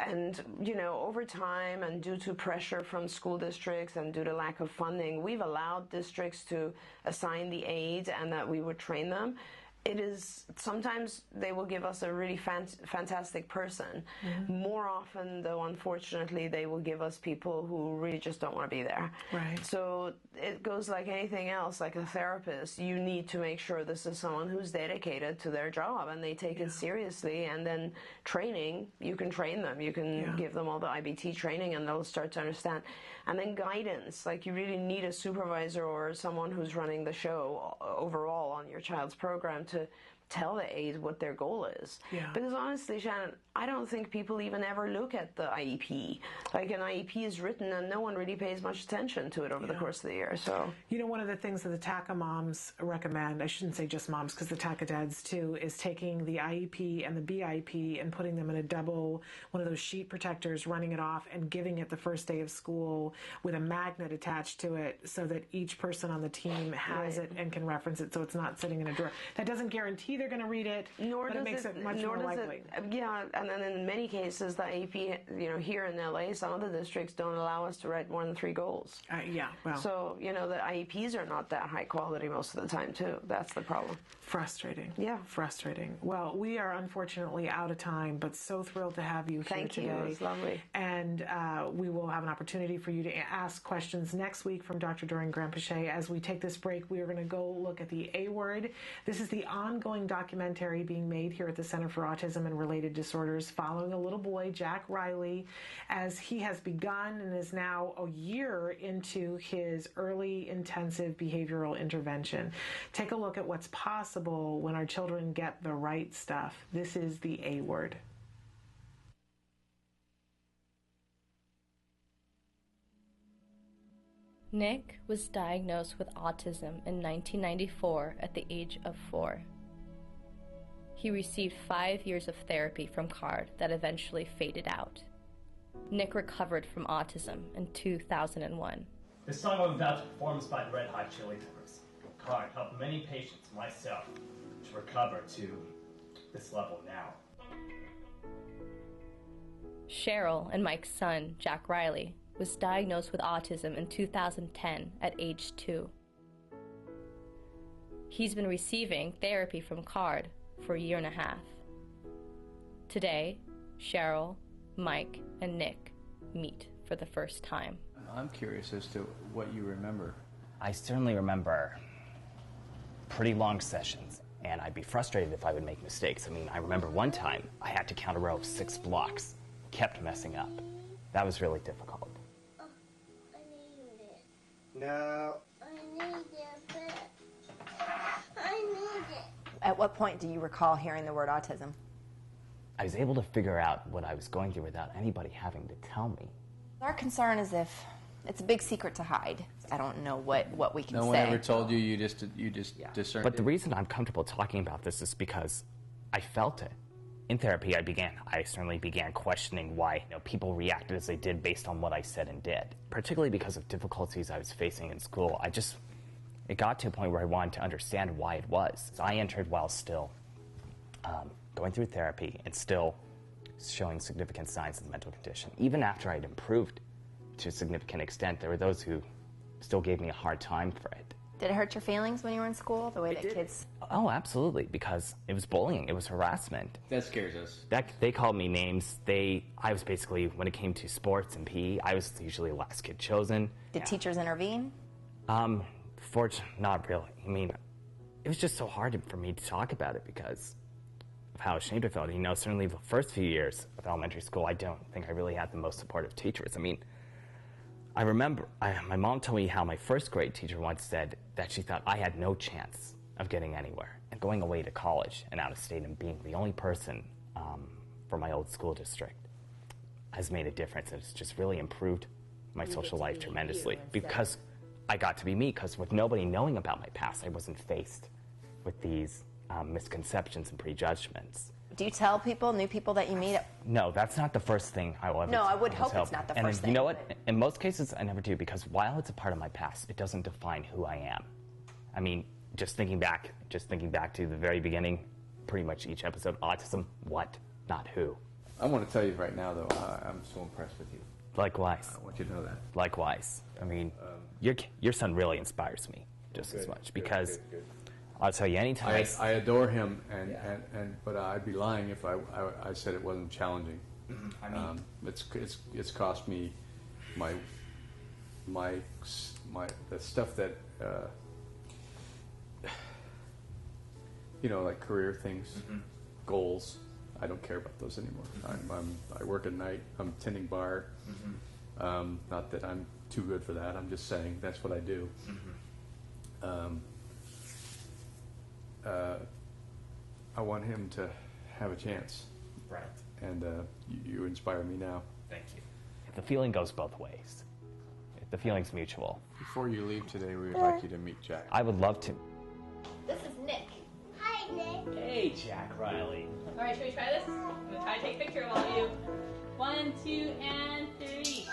And, over time and due to pressure from school districts and due to lack of funding, we've allowed districts to assign the aide and that we would train them. It is, sometimes they will give us a really fantastic person. More often, though, unfortunately, they will give us people who really just don't want to be there. Right. So it goes like anything else, like a therapist. You need to make sure this is someone who's dedicated to their job and they take it seriously. And then training, you can train them. You can give them all the IBT training and they'll start to understand. And then guidance, like you really need a supervisor or someone who's running the show overall on your child's program to tell the aide what their goal is. Yeah. Because honestly, Shannon, I don't think people even ever look at the IEP. Like, an IEP is written and no one really pays much attention to it over the course of the year. So, you know, one of the things that the TACA moms recommend, I shouldn't say just moms because the TACA dads too, is taking the IEP and the BIP and putting them in a double, one of those sheet protectors, running it off and giving it the first day of school with a magnet attached to it so that each person on the team has it and can reference it, so it's not sitting in a drawer. That doesn't guarantee they're going to read it, but it makes it much more likely. Yeah, and then in many cases, the IEP, you know, here in LA, some of the districts don't allow us to write more than 3 goals. Well. So, you know, the IEPs are not that high quality most of the time, too. That's the problem. Frustrating. Yeah. Frustrating. Well, we are unfortunately out of time, but so thrilled to have you here today. Thank you. It's lovely. And we will have an opportunity for you to ask questions next week from Dr. Doreen Granpeesheh. As we take this break, we are going to go look at the A Word. This is the ongoing documentary being made here at the Center for Autism and Related Disorders, following a little boy, Jack Riley, as he has begun and is now a year into his early intensive behavioral intervention. Take a look at what's possible when our children get the right stuff. This is the A Word. Nick was diagnosed with autism in 1994 at the age of 4. He received 5 years of therapy from CARD that eventually faded out. Nick recovered from autism in 2001. The song I'm about to perform is by the Red Hot Chili Peppers. CARD helped many patients, myself, to recover to this level now. Cheryl and Mike's son, Jack Riley, was diagnosed with autism in 2010 at age 2. He's been receiving therapy from CARD for a year and a half. Today, Cheryl, Mike, and Nick meet for the first time. I'm curious as to what you remember. I certainly remember pretty long sessions, and I'd be frustrated if I would make mistakes. I mean, I remember one time I had to count a row of 6 blocks, kept messing up. That was really difficult. No. I need it. I need it. At what point do you recall hearing the word autism? I was able to figure out what I was going through without anybody having to tell me. Our concern is if it's a big secret to hide. I don't know what we can say. No one ever told you, you just discerned But it? the reason I'm comfortable talking about this is because I felt it. In therapy, I certainly began questioning why people reacted as they did based on what I said and did. Particularly because of difficulties I was facing in school. It got to a point where I wanted to understand why it was. So I entered while still going through therapy and still showing significant signs of the mental condition. Even after I'd improved to a significant extent, there were those who still gave me a hard time for it. Did it hurt your feelings when you were in school, the way that kids... Oh, absolutely, because it was bullying, it was harassment. That scares us. They called me names. I was basically, when it came to sports and PE, I was usually the last kid chosen. Did teachers intervene? Not really. I mean, it was just so hard for me to talk about it because of how ashamed I felt. Certainly the first few years of elementary school, I don't think I really had the most supportive teachers. I mean, I remember my mom told me how my first grade teacher once said that she thought I had no chance of getting anywhere. And going away to college and out of state and being the only person from my old school district has made a difference. And it's just really improved my social life tremendously because I got to be me. Because with nobody knowing about my past, I wasn't faced with these misconceptions and prejudgments. Do you tell people, new people that you meet? No, that's not the first thing I will ever No, I would tell hope it's not the first thing. You know what? In most cases, I never do, because while it's a part of my past, it doesn't define who I am. I mean, just thinking back to the very beginning, pretty much each episode, autism, what, not who. I want to tell you right now, though, I'm so impressed with you. Likewise. I want you to know that. Likewise. I mean, your son really inspires me just as much, because good. I'll tell you, anytime I adore him, but I'd be lying if I said it wasn't challenging. I mean, it's cost me the stuff that like career things, goals. I don't care about those anymore. I work at night. I'm tending bar. Not that I'm too good for that. I'm just saying that's what I do. I want him to have a chance. Right. And you inspire me now. Thank you. The feeling goes both ways. The feeling's mutual. Before you leave today, we would like you to meet Jack. I would love to. This is Nick. Hi, Nick. Hey, Jack Riley. All right, should we try this? I'm going to try to take a picture of all of you. 1, 2, and 3.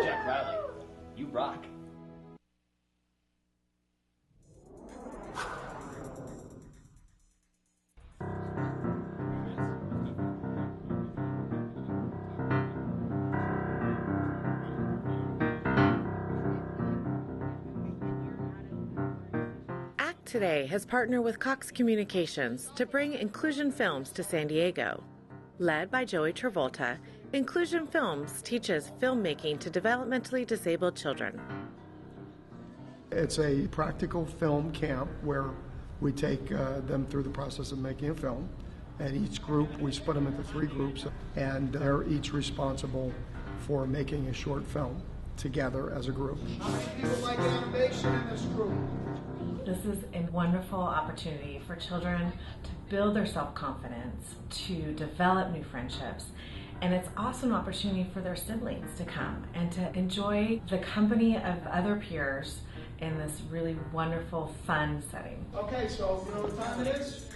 Jack Riley, you rock. Today has partnered with Cox Communications to bring Inclusion Films to San Diego. Led by Joey Travolta, Inclusion Films teaches filmmaking to developmentally disabled children. It's a practical film camp where we take them through the process of making a film. And each group, we split them into 3 groups, and they're each responsible for making a short film together as a group. How many people like animation in this group? This is a wonderful opportunity for children to build their self-confidence, to develop new friendships, and it's also an opportunity for their siblings to come and to enjoy the company of other peers in this really wonderful, fun setting. Okay, so you know what time it is?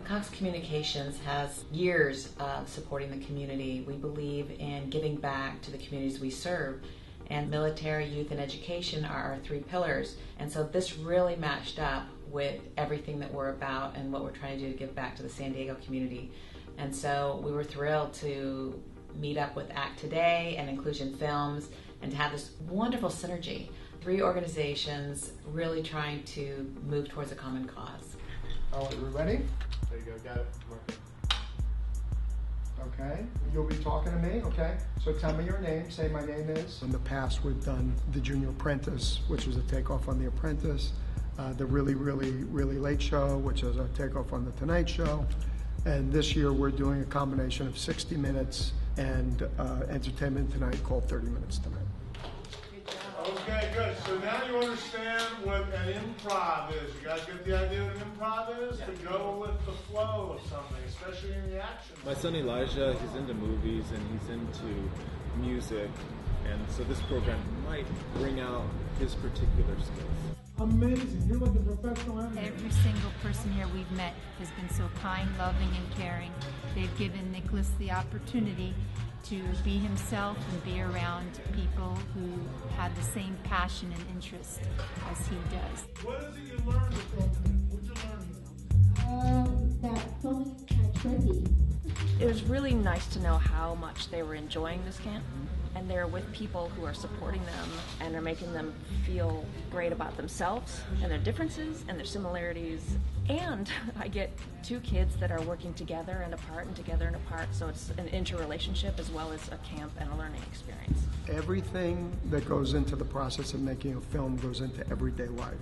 Cox Communications has years of supporting the community. We believe in giving back to the communities we serve, and military, youth, and education are our 3 pillars. And so this really matched up with everything that we're about and what we're trying to do to give back to the San Diego community. And so we were thrilled to meet up with ACT Today and Inclusion Films and to have this wonderful synergy. 3 organizations really trying to move towards a common cause. All right, we ready? There you go, got it. Okay, you'll be talking to me, okay? So tell me your name, say my name is. In the past, we've done The Junior Apprentice, which was a takeoff on The Apprentice, The Really, Really, Really Late Show, which is a takeoff on The Tonight Show. And this year, we're doing a combination of 60 Minutes and Entertainment Tonight called 30 Minutes Tonight. Okay, good. So now you understand what an improv is. You guys get the idea what an improv is? To go with the flow of something, especially in the action. My son Elijah, he's into movies and he's into music, and so this program might bring out his particular skills. Amazing. You're like a professional animator. Every single person here we've met has been so kind, loving, and caring. They've given Nicholas the opportunity to be himself and be around people who have the same passion and interest as he does. What is it you learned with filming? What did you learn? That filming is kind of tricky. It was really nice to know how much they were enjoying this camp, and they're with people who are supporting them and are making them feel great about themselves and their differences and their similarities. And I get 2 kids that are working together and apart and together and apart, so it's an interrelationship as well as a camp and a learning experience. Everything that goes into the process of making a film goes into everyday life.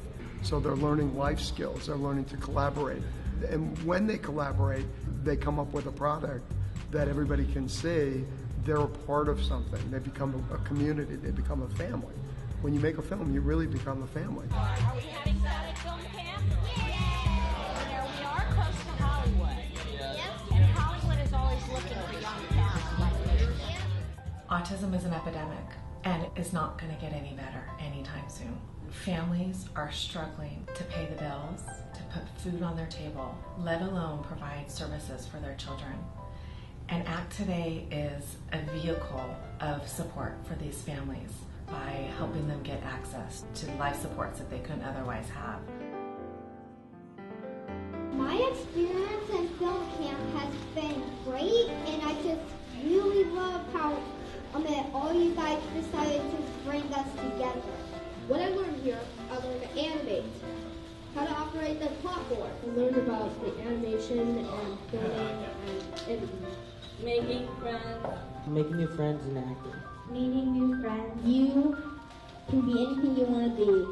So they're learning life skills, they're learning to collaborate. And when they collaborate, they come up with a product that everybody can see they're a part of something. They become a community, they become a family. When you make a film, you really become a family. Are we having fun at film camp? Yeah! We are close to Hollywood. Yes. And Hollywood is always looking for young talent like you. Autism is an epidemic and is not going to get any better anytime soon. Families are struggling to pay the bills, to put food on their table, let alone provide services for their children. And ACT Today is a vehicle of support for these families by helping them get access to life supports that they couldn't otherwise have. My experience in film camp has been great, and I just really love how all you guys decided to bring us together. What I learned here, I learned to animate, how to operate the plot board. I learned about the animation and filming and making friends. Making new friends and acting. Meeting new friends. You can be anything you want to be.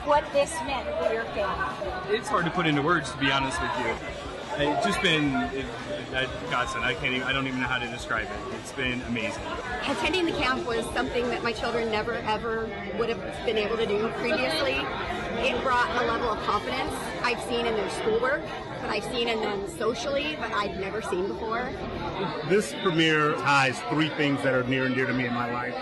what this meant for your family. It's hard to put into words, to be honest with you. It's just been godsend. I don't even know how to describe it. It's been amazing. Attending the camp was something that my children never ever would have been able to do previously. It brought a level of confidence I've seen in their schoolwork, that I've seen in them socially, but I'd never seen before. This premiere ties three things that are near and dear to me in my life.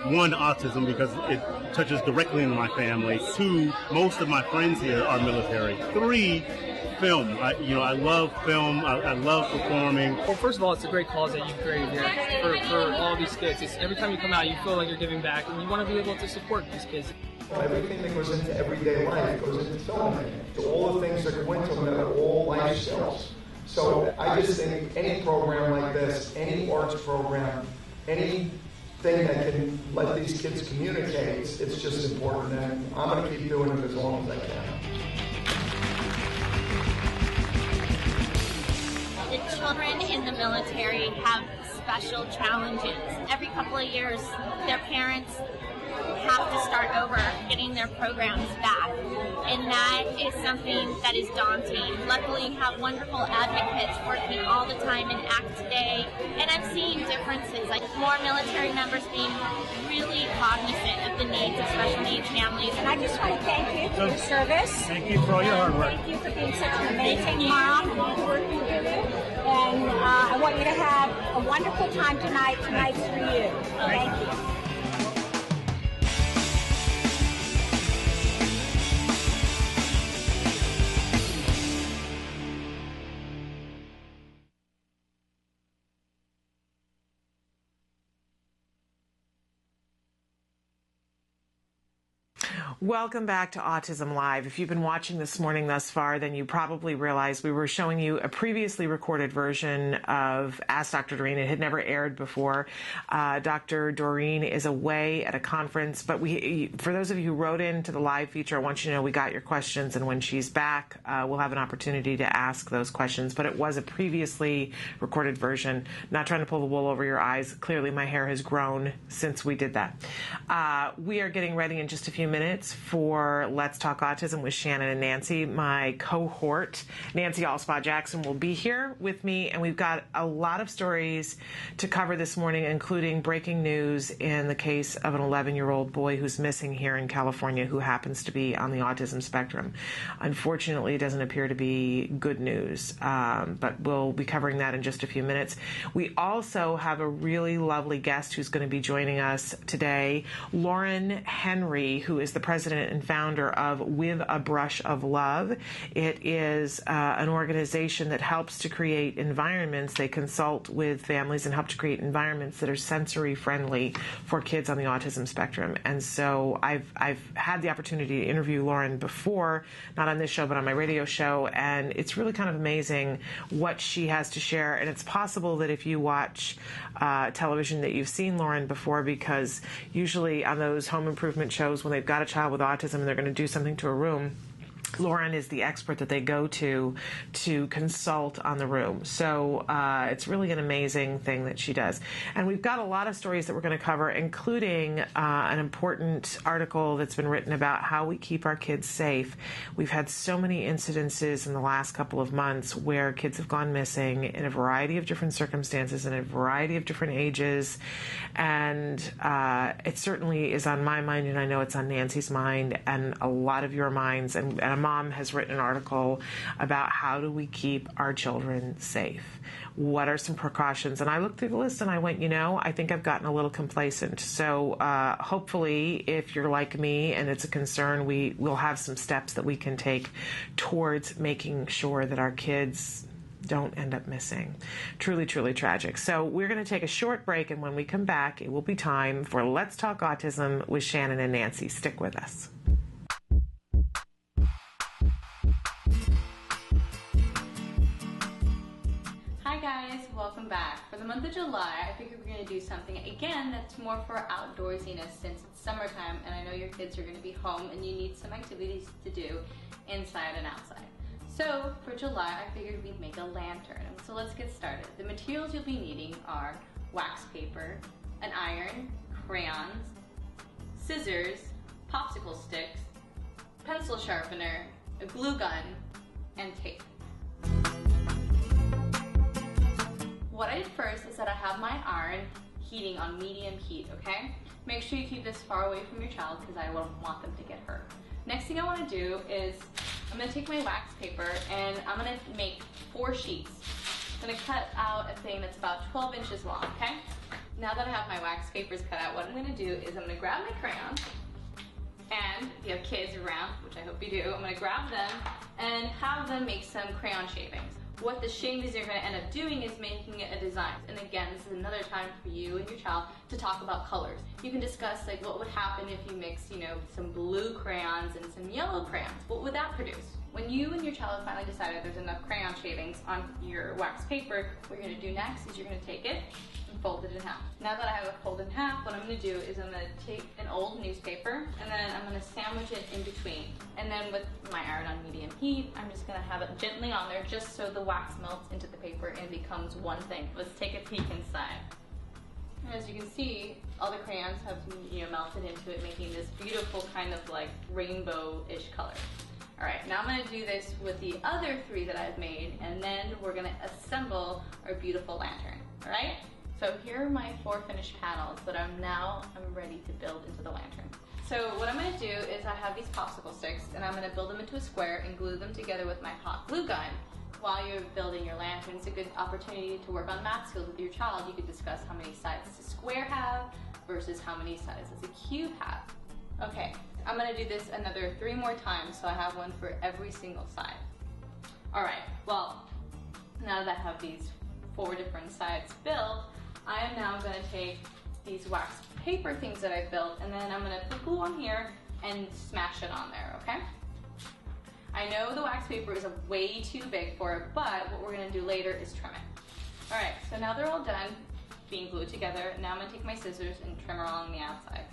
One, autism, because it touches directly into my family. Two, most of my friends here are military. Three, film. I love film. I love performing. Well, first of all, it's a great cause that you've created here for all these kids. Every time you come out, you feel like you're giving back, and you want to be able to support these kids. Everything that goes into everyday life goes into filmmaking. So all the things that go into them are all life skills. So I just think any program like this, any arts program, anything that can let these kids communicate, it's just important. And I'm going to keep doing it as long as I can. The children in the military have special challenges. Every couple of years, their parents have to start over getting their programs back, and that is something that is daunting. Luckily, you have wonderful advocates working all the time in ACT today, and I'm seeing differences, like more military members being really cognizant of the needs of special needs families. And I just want to thank you for your service. Thank you for all your hard work. Thank you for being such an amazing mom and all the work you do. And I want you to have a wonderful time tonight. Tonight's for you. Thank you. Welcome back to Autism Live. If you've been watching this morning thus far, then you probably realized we were showing you a previously recorded version of Ask Dr. Doreen. It had never aired before. Dr. Doreen is away at a conference, but for those of you who wrote into the live feature, I want you to know we got your questions, and when she's back, we'll have an opportunity to ask those questions. But it was a previously recorded version. Not trying to pull the wool over your eyes. Clearly, my hair has grown since we did that. We are getting ready in just a few minutes for Let's Talk Autism with Shannon and Nancy. My cohort, Nancy Alspaugh-Jackson, will be here with me, and we've got a lot of stories to cover this morning, including breaking news in the case of an 11-year-old boy who's missing here in California who happens to be on the autism spectrum. Unfortunately, it doesn't appear to be good news, but we'll be covering that in just a few minutes. We also have a really lovely guest who's going to be joining us today, Lauren Henry, who is the president and founder of With a Brush of Love. It is an organization that helps to create environments. They consult with families and help to create environments that are sensory friendly for kids on the autism spectrum. And so I've had the opportunity to interview Lauren before, not on this show, but on my radio show, and it's really kind of amazing what she has to share. And it's possible that if you watch television that you've seen Lauren before, because usually on those home improvement shows, when they've got a child with autism and they're going to do something to a room, Lauren is the expert that they go to consult on the room. So it's really an amazing thing that she does. And we've got a lot of stories that we're going to cover, including an important article that's been written about how we keep our kids safe. We've had so many incidences in the last couple of months where kids have gone missing in a variety of different circumstances, in a variety of different ages. And it certainly is on my mind, and I know it's on Nancy's mind and a lot of your minds. And a mom has written an article about how do we keep our children safe. What are some precautions? And I looked through the list and I went, I think I've gotten a little complacent. So hopefully, if you're like me and it's a concern, we'll have some steps that we can take towards making sure that our kids don't end up missing. Truly, truly tragic. So we're going to take a short break, and when we come back, it will be time for Let's Talk Autism with Shannon and Nancy. Stick with us. Hi guys, welcome back. For the month of July, I figured we're going to do something again that's more for outdoorsiness since it's summertime and I know your kids are going to be home and you need some activities to do inside and outside. So for July, I figured we'd make a lantern. So let's get started. The materials you'll be needing are wax paper, an iron, crayons, scissors, popsicle sticks, pencil sharpener, a glue gun, and tape. What I did first is that I have my iron heating on medium heat, okay? Make sure you keep this far away from your child because I won't want them to get hurt. Next thing I want to do is I'm going to take my wax paper and I'm going to make 4 sheets. I'm going to cut out a thing that's about 12 inches long, okay? Now that I have my wax papers cut out, what I'm going to do is I'm going to grab my crayon, and if you have kids around, which I hope you do, I'm going to grab them and have them make some crayon shavings. What the shavings are going to end up doing is making it a design. And again, this is another time for you and your child to talk about colors. You can discuss like what would happen if you mix, some blue crayons and some yellow crayons. What would that produce? When you and your child have finally decided there's enough crayon shavings on your wax paper, what you're going to do next is you're going to take it and fold it in half. Now that I have it folded in half, what I'm going to do is I'm going to take an old newspaper and then I'm going to sandwich it in between. And then with my iron on medium heat, I'm just going to have it gently on there just so the wax melts into the paper and becomes one thing. Let's take a peek inside. As you can see, all the crayons have melted into it, making this beautiful kind of like rainbow-ish color. All right, now I'm going to do this with the other 3 that I've made, and then we're going to assemble our beautiful lantern. All right? So here are my 4 finished panels that I'm ready to build into the lantern. So what I'm going to do is I have these popsicle sticks, and I'm going to build them into a square and glue them together with my hot glue gun. While you're building your lantern, it's a good opportunity to work on math skills with your child. You could discuss how many sides does a square have versus how many sides does a cube have. Okay, I'm going to do this another 3 more times, so I have one for every single side. All right, well, now that I have these 4 different sides built, I am now going to take these wax paper things that I built, and then I'm going to put glue on here and smash it on there, okay? I know the wax paper is way too big for it, but what we're going to do later is trim it. All right, so now they're all done being glued together. Now I'm going to take my scissors and trim along the outside.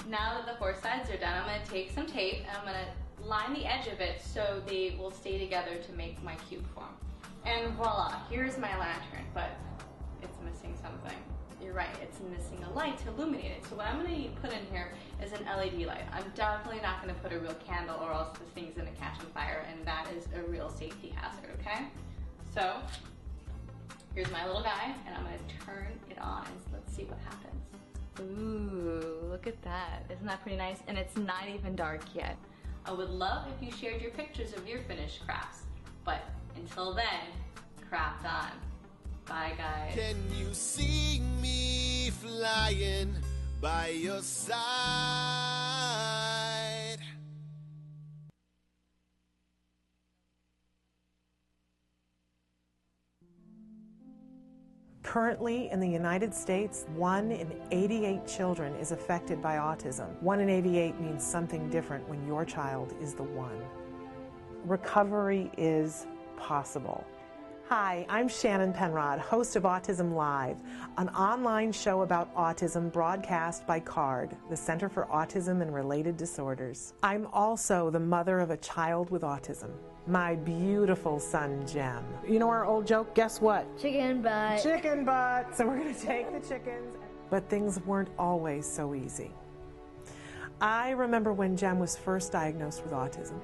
Now that the 4 sides are done, I'm going to take some tape and I'm going to line the edge of it so they will stay together to make my cube form. And voila, here's my lantern, but it's missing something. You're right, it's missing a light to illuminate it. So what I'm going to put in here is an LED light. I'm definitely not going to put a real candle or else this thing's going to catch on fire, and that is a real safety hazard, okay? So here's my little guy, and I'm going to turn it on and let's see what happens. Ooh, look at that. Isn't that pretty nice? And it's not even dark yet. I would love if you shared your pictures of your finished crafts. But until then, craft on. Bye, guys. Can you see me flying by your side? Currently, in the United States, 1 in 88 children is affected by autism. 1 in 88 means something different when your child is the one. Recovery is possible. Hi, I'm Shannon Penrod, host of Autism Live, an online show about autism broadcast by CARD, the Center for Autism and Related Disorders. I'm also the mother of a child with autism, my beautiful son, Jem. You know our old joke, guess what? Chicken butt. Chicken butt. So we're going to take the chickens. But things weren't always so easy. I remember when Jem was first diagnosed with autism.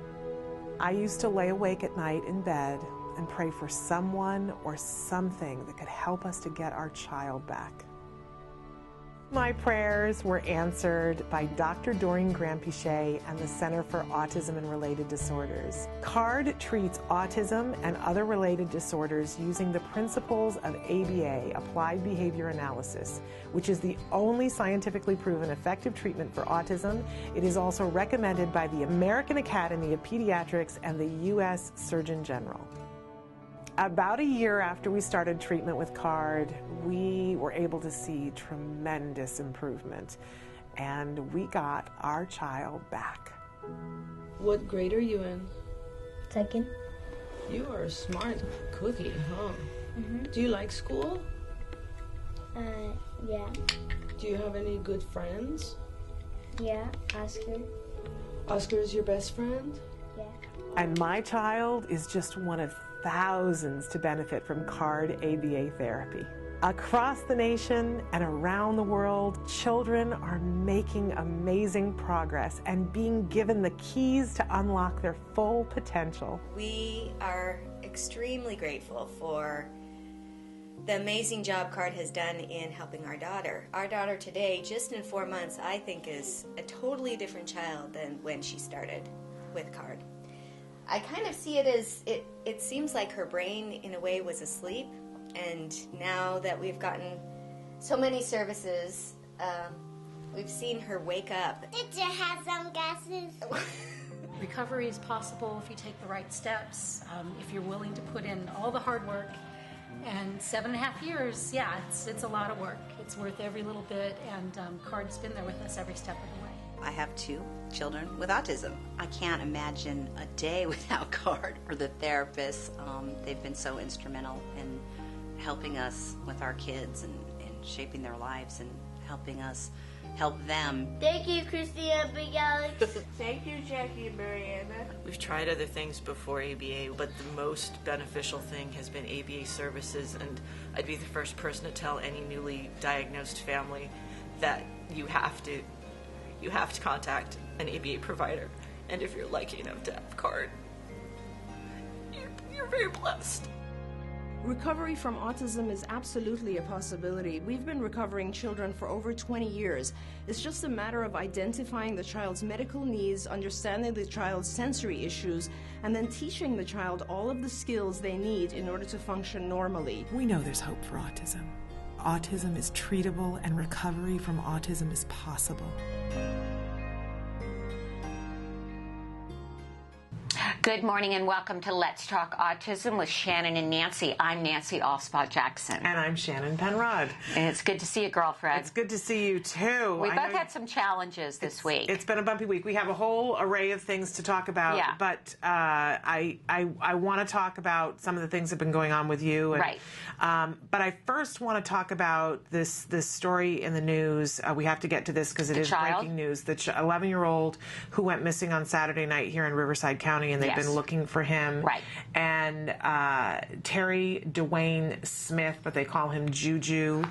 I used to lay awake at night in bed and pray for someone or something that could help us to get our child back. My prayers were answered by Dr. Doreen Granpeesheh and the Center for Autism and Related Disorders. CARD treats autism and other related disorders using the principles of ABA, Applied Behavior Analysis, which is the only scientifically proven effective treatment for autism. It is also recommended by the American Academy of Pediatrics and the U.S. Surgeon General. About a year after we started treatment with CARD, we were able to see tremendous improvement, and we got our child back. What grade are you in? 2nd. You are a smart cookie, huh? Mm-hmm. Do you like school? Yeah. Do you have any good friends? Yeah, Oscar. Oscar is your best friend? Yeah. And my child is just one of thousands to benefit from CARD ABA therapy. Across the nation and around the world, children are making amazing progress and being given the keys to unlock their full potential. We are extremely grateful for the amazing job CARD has done in helping our daughter. Our daughter today, just in 4 months, I think is a totally different child than when she started with CARD. I kind of see it as, it seems like her brain in a way was asleep, and now that we've gotten so many services, we've seen her wake up. Teacher has some glasses. Recovery is possible if you take the right steps, if you're willing to put in all the hard work. And 7.5 years, yeah, it's a lot of work. It's worth every little bit, and CARD's been there with us every step of the way. I have 2 children with autism. I can't imagine a day without CARD or the therapists. They've been so instrumental in helping us with our kids and shaping their lives and helping us help them. Thank you, Christina, Big Alex. Thank you, Jackie and Mariana. We've tried other things before ABA, but the most beneficial thing has been ABA services, and I'd be the first person to tell any newly diagnosed family that you have to contact an ABA provider, and if you're lucky enough to have CARD, you're very blessed. Recovery from autism is absolutely a possibility. We've been recovering children for over 20 years. It's just a matter of identifying the child's medical needs, understanding the child's sensory issues, and then teaching the child all of the skills they need in order to function normally. We know there's hope for autism. Autism is treatable, and recovery from autism is possible. Good morning and welcome to Let's Talk Autism with Shannon and Nancy. I'm Nancy Alspaugh-Jackson. And I'm Shannon Penrod. And it's good to see you, girlfriend. It's good to see you, too. We both had some challenges this week. It's been a bumpy week. We have a whole array of things to talk about, but I want to talk about some of the things that have been going on with you. And, right. But I first want to talk about this story in the news. We have to get to this because it is breaking news. The 11-year-old who went missing on Saturday night here in Riverside County, and they've been looking for him. Right. And Terry Dwayne Smith, but they call him Juju.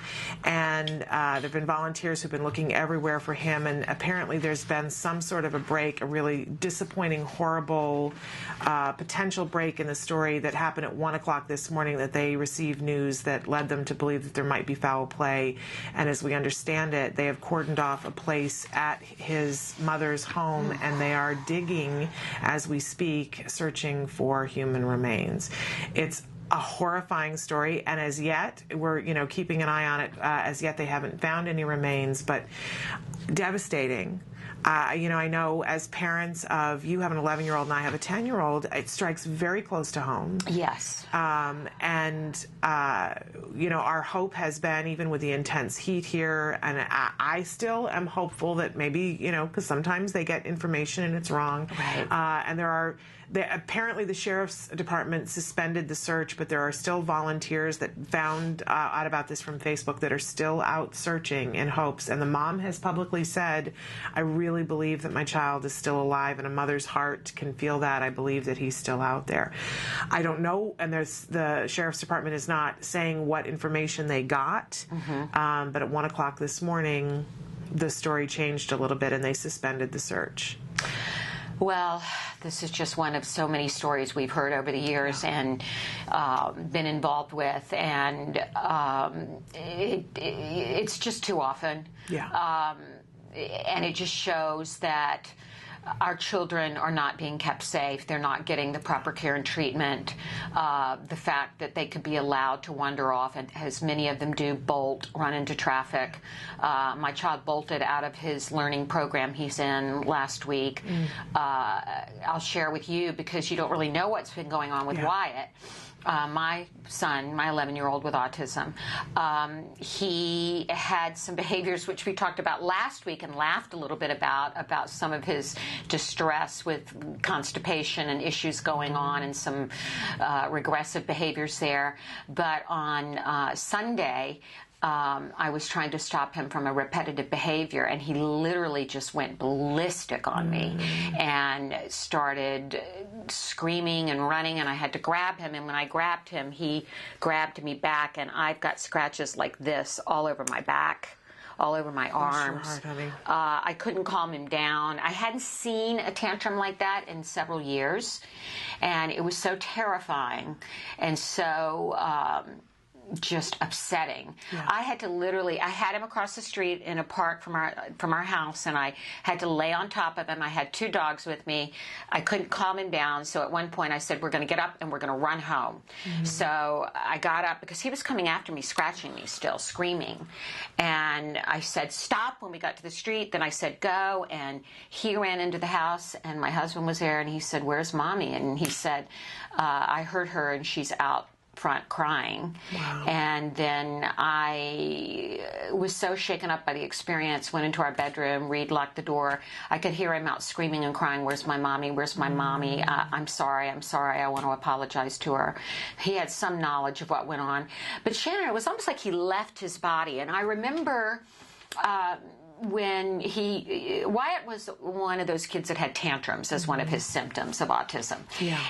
And there have been volunteers who've been looking everywhere for him, and apparently there's been some sort of a break, a really disappointing, horrible potential break in the story that happened at 1 o'clock this morning, that they received news that led them to believe that there might be foul play. And as we understand it, they have cordoned off a place at his mother's home, and they are digging as we speak, searching for human remains. It's a horrifying story, and as yet, we're keeping an eye on it. As yet, they haven't found any remains, but devastating. I know as parents of, you have an 11-year-old and I have a 10-year-old, it strikes very close to home. Yes. Our hope has been, even with the intense heat here, and I still am hopeful that maybe, because sometimes they get information and it's wrong. Right. And apparently the sheriff's department suspended the search, but there are still volunteers that found out about this from Facebook that are still out searching in hopes. And the mom has publicly said, I really believe that my child is still alive, and a mother's heart can feel that. I believe that he's still out there. I don't know, and the sheriff's department is not saying what information they got, but at 1 o'clock this morning, the story changed a little bit, and they suspended the search. Well, this is just one of so many stories we've heard over the years and been involved with, and it's just too often. Yeah. And it just shows that our children are not being kept safe. They're not getting the proper care and treatment. The fact that they could be allowed to wander off, and as many of them do, bolt, run into traffic. My child bolted out of his learning program he's in last week. I'll share with you, because you don't really know what's been going on with Wyatt. My son, my 11-year-old with autism, he had some behaviors which we talked about last week and laughed a little bit about some of his distress with constipation and issues going on, and some regressive behaviors there. But on Sunday, I was trying to stop him from a repetitive behavior, and he literally just went ballistic on me and started screaming and running, and I had to grab him, and when I grabbed him, he grabbed me back, and I've got scratches like this all over my back, all over my arms. I couldn't calm him down. I hadn't seen a tantrum like that in several years, and it was so terrifying and so just upsetting. I had to literally, I had him across the street in a park from our house, and I had to lay on top of him. I had 2 dogs with me. I couldn't calm him down, so at one point I said, we're going to get up and we're going to run home. So I got up because he was coming after me, scratching me still, screaming. And I said, stop when we got to the street. Then I said, go. And he ran into the house, and my husband was there, and he said, where's Mommy? And he said, I heard her and she's out front crying. And then I was so shaken up by the experience, went into our bedroom, Reed locked the door. I could hear him out screaming and crying, where's my mommy, where's my mommy, I'm sorry, I want to apologize to her. He had some knowledge of what went on, but Shannon, it was almost like he left his body. And I remember when Wyatt was one of those kids that had tantrums as one of his symptoms of autism,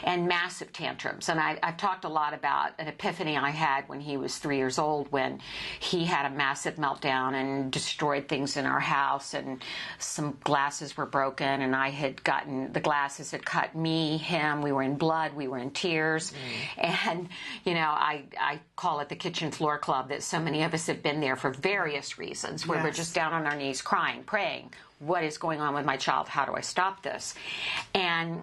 and massive tantrums. And I've talked a lot about an epiphany I had when he was 3 years old, when he had a massive meltdown and destroyed things in our house, and some glasses were broken, and the glasses had cut him, we were in blood, we were in tears. And, I call it the kitchen floor club, that so many of us have been there for various reasons, where we're just down on our knees crying, praying, what is going on with my child? How do I stop this? And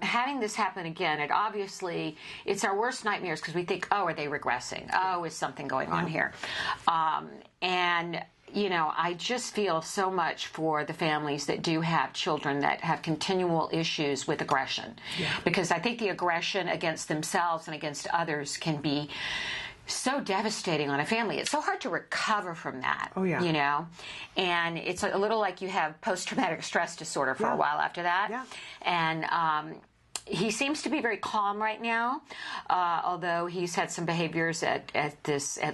having this happen again, it's our worst nightmares, because we think, oh, are they regressing? Oh, is something going on here? And I just feel so much for the families that do have children that have continual issues with aggression, because I think the aggression against themselves and against others can be so devastating on a family. It's so hard to recover from that, and it's a little like you have post-traumatic stress disorder for a while after that. And he seems to be very calm right now, although he's had some behaviors at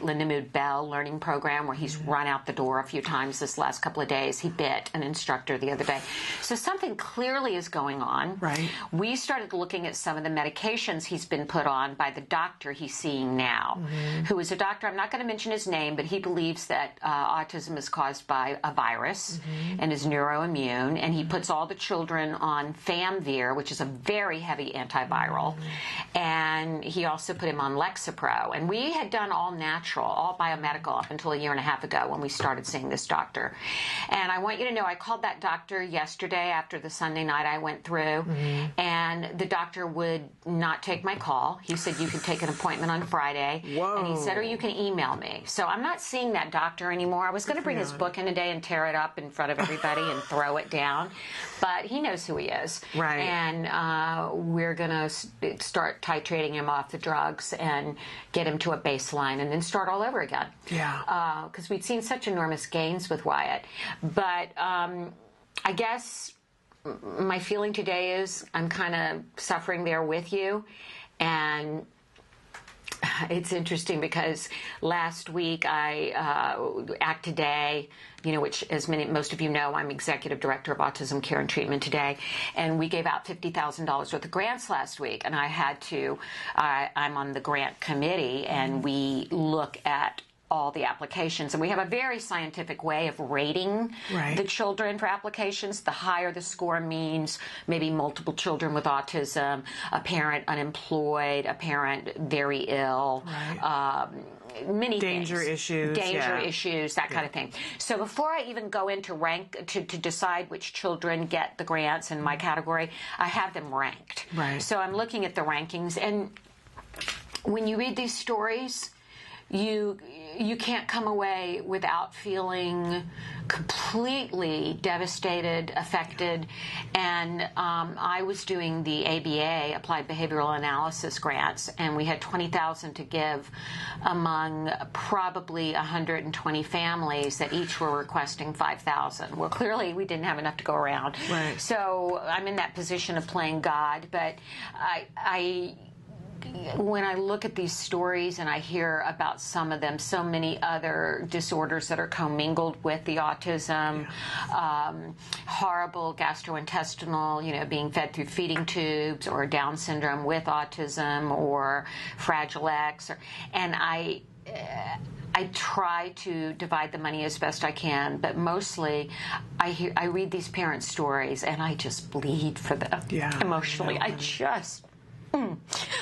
Linda Mood Bell learning program where he's run out the door a few times this last couple of days. He bit an instructor the other day. So something clearly is going on. We started looking at some of the medications he's been put on by the doctor he's seeing now, who is a doctor, I'm not going to mention his name, but he believes that autism is caused by a virus and is neuroimmune, and he puts all the children on Famvir, which is a very heavy antiviral, and he also put him on Lexapro. And we had done all natural, all biomedical up until a year and a half ago when we started seeing this doctor. And I want you to know, I called that doctor yesterday after the Sunday night I went through, and the doctor would not take my call. He said, you can take an appointment on Friday. And he said, or you can email me. So I'm not seeing that doctor anymore. I was going to bring his book in today and tear it up in front of everybody and throw it down, but he knows who he is. And we're going to start titrating him off the drugs and get him to a baseline and then start all over again. Because we'd seen such enormous gains with Wyatt. But I guess my feeling today is I'm kind of suffering there with you. And it's interesting because last week Act Today, which as most of you know, I'm executive director of Autism Care and Treatment Today, and we gave out $50,000 worth of grants last week, and I'm on the grant committee, and we look at all the applications, and we have a very scientific way of rating the children for applications. The higher the score means maybe multiple children with autism, a parent unemployed, a parent very ill, many danger things. issues, that kind of thing. So before I even go into rank to decide which children get the grants in my category, I have them ranked. So I'm looking at the rankings, and when you read these stories, you can't come away without feeling completely devastated, affected. And I was doing the ABA, Applied Behavioral Analysis grants, and we had $20,000 to give among probably 120 families that each were requesting $5,000. Well, clearly we didn't have enough to go around. So I'm in that position of playing God, but when I look at these stories and I hear about some of them, so many other disorders that are commingled with the autism, horrible gastrointestinal, being fed through feeding tubes, or Down syndrome with autism, or Fragile X, and I try to divide the money as best I can, but mostly I read these parents' stories and I just bleed for them emotionally.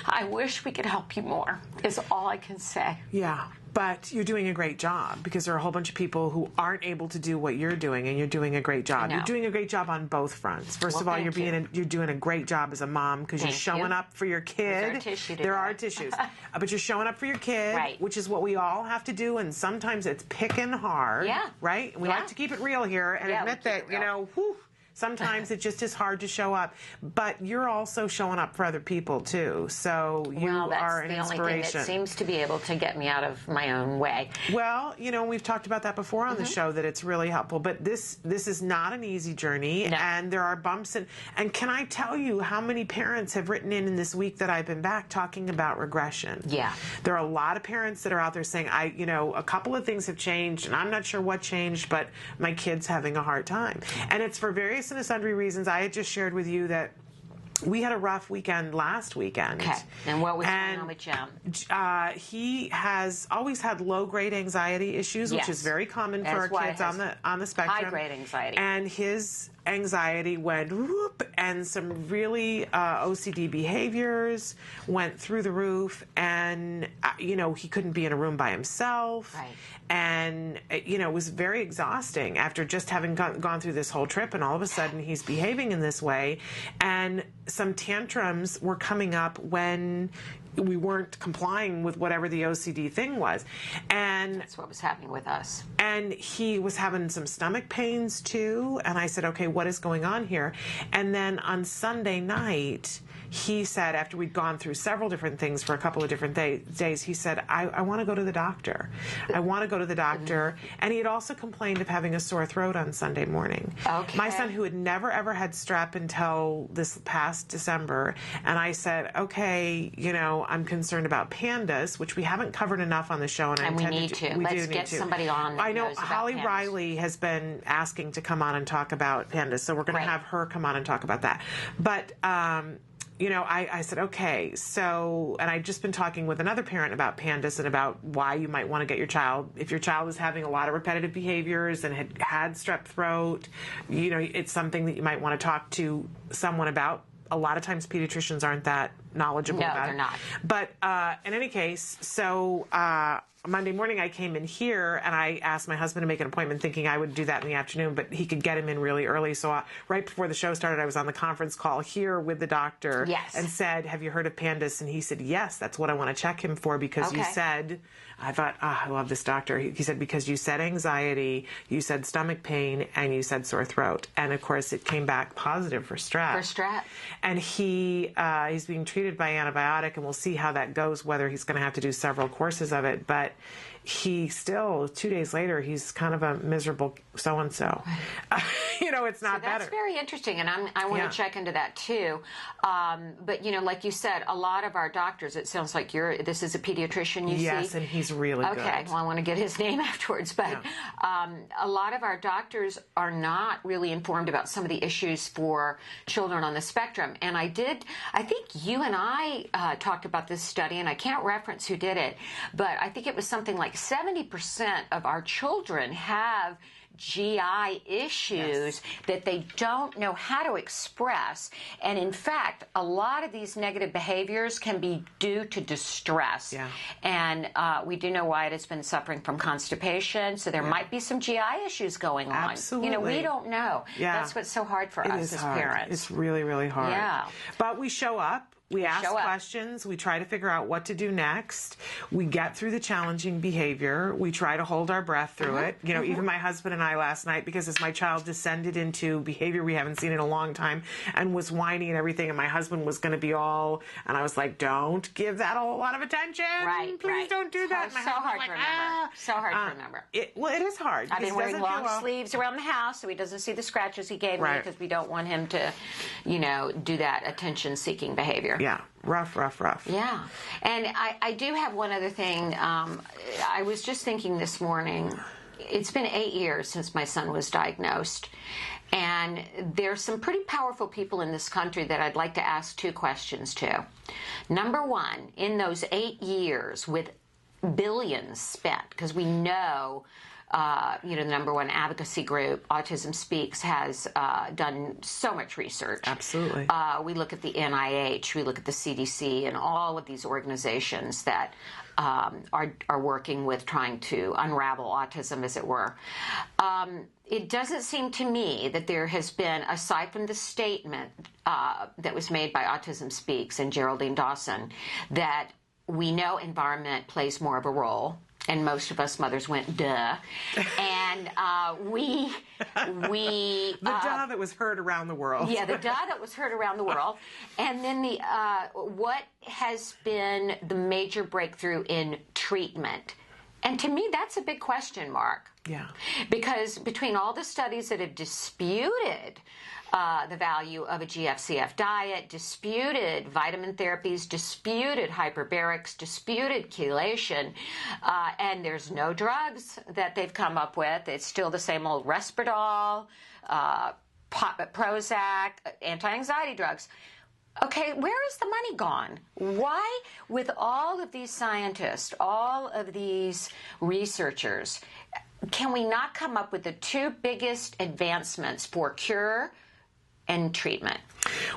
I wish we could help you more, is all I can say. Yeah, but you're doing a great job, because there are a whole bunch of people who aren't able to do what you're doing, and you're doing a great job. You're doing a great job on both fronts. First of all, you're doing a great job as a mom, because you're showing up for your kid. There are tissues. But you're showing up for your kid, which is what we all have to do, and sometimes it's picking hard, right? We like to keep it real here and admit that, sometimes it just is hard to show up, but you're also showing up for other people too. So you are an inspiration. That's the only thing that seems to be able to get me out of my own way. Well, we've talked about that before on the show, that it's really helpful. But this is not an easy journey, and there are bumps. And can I tell you how many parents have written in this week that I've been back talking about regression? Yeah, there are a lot of parents that are out there saying, a couple of things have changed, and I'm not sure what changed, but my kid's having a hard time, and it's for various and sundry reasons. I had just shared with you that we had a rough weekend last weekend. Okay. And what was going on with Jim? He has always had low-grade anxiety issues, which is very common for our kids on the spectrum. High-grade anxiety. And his anxiety went whoop, and some really OCD behaviors went through the roof, and he couldn't be in a room by himself. Right. And it was very exhausting after just having gone through this whole trip, and all of a sudden he's behaving in this way, and some tantrums were coming up when we weren't complying with whatever the OCD thing was. And that's what was happening with us. And he was having some stomach pains too, and I said, okay, what is going on here? And then on Sunday night, he said, after we'd gone through several different things for a couple of different days, he said, I want to go to the doctor. I want to go to the doctor. And he had also complained of having a sore throat on Sunday morning. Okay. My son, who had never, ever had strep until this past December, and I said, okay, I'm concerned about pandas, which we haven't covered enough on the show. And we need to. Let's get somebody on that I know knows about Holly pandas. Riley has been asking to come on and talk about pandas, so we're going to have her come on and talk about that. But I said, okay, so, and I'd just been talking with another parent about pandas and about why you might want to get your child, if your child is having a lot of repetitive behaviors and had strep throat, it's something that you might want to talk to someone about. A lot of times pediatricians aren't that knowledgeable about it. No, they're not. But in any case, so Monday morning I came in here and I asked my husband to make an appointment, thinking I would do that in the afternoon, but he could get him in really early. So right before the show started, I was on the conference call here with the doctor and said, have you heard of pandas? And he said, yes, that's what I want to check him for, because you said, I thought, I love this doctor. He said, because you said anxiety, you said stomach pain, and you said sore throat. And of course it came back positive for strep. And he's being treated by antibiotic, and we'll see how that goes, whether he's going to have to do several courses of it. But he still, 2 days later, he's kind of a miserable so-and-so. It's not better. That's very interesting, and I want to check into that too. But, like you said, a lot of our doctors, it sounds like this is a pediatrician you see? Yes, and he's really good. Okay, well, I want to get his name afterwards. But a lot of our doctors are not really informed about some of the issues for children on the spectrum. And I think you and I talked about this study, and I can't reference who did it, but I think it was something like 70% of our children have GI issues that they don't know how to express. And in fact, a lot of these negative behaviors can be due to distress. And we do know Wyatt has been suffering from constipation, so there might be some GI issues going on. Absolutely. We don't know. That's what's so hard for us as parents. It's really, really hard. Yeah. But we show up. We ask questions. We try to figure out what to do next. We get through the challenging behavior. We try to hold our breath through it. Even my husband and I last night, because as my child descended into behavior we haven't seen in a long time and was whiny and everything, and my husband was going to be all, and I was like, don't give that a whole lot of attention. Please don't do that. So hard to remember. So hard to remember. It is hard. I've been wearing long sleeves around the house so he doesn't see the scratches he gave me, because we don't want him to, do that attention-seeking behavior. Yeah, rough. Yeah. And I do have one other thing. I was just thinking this morning, it's been 8 years since my son was diagnosed. And there's some pretty powerful people in this country that I'd like to ask 2 questions to. Number one, in those 8 years with billions spent, because we know, the number one advocacy group, Autism Speaks, has done so much research. Absolutely. We look at the NIH, we look at the CDC, and all of these organizations that are working with trying to unravel autism, as it were. It doesn't seem to me that there has been, aside from the statement that was made by Autism Speaks and Geraldine Dawson, that we know environment plays more of a role. And most of us mothers went, duh. And the duh that was heard around the world. Yeah, the duh that was heard around the world. And then what has been the major breakthrough in treatment? And to me, that's a big question mark. Yeah. Because between all the studies that have disputed the value of a GFCF diet, disputed vitamin therapies, disputed hyperbarics, disputed chelation, and there's no drugs that they've come up with. It's still the same old Risperdal, Prozac, anti-anxiety drugs. Okay, where is the money gone? Why, with all of these scientists, all of these researchers, can we not come up with the 2 biggest advancements for cure and treatment?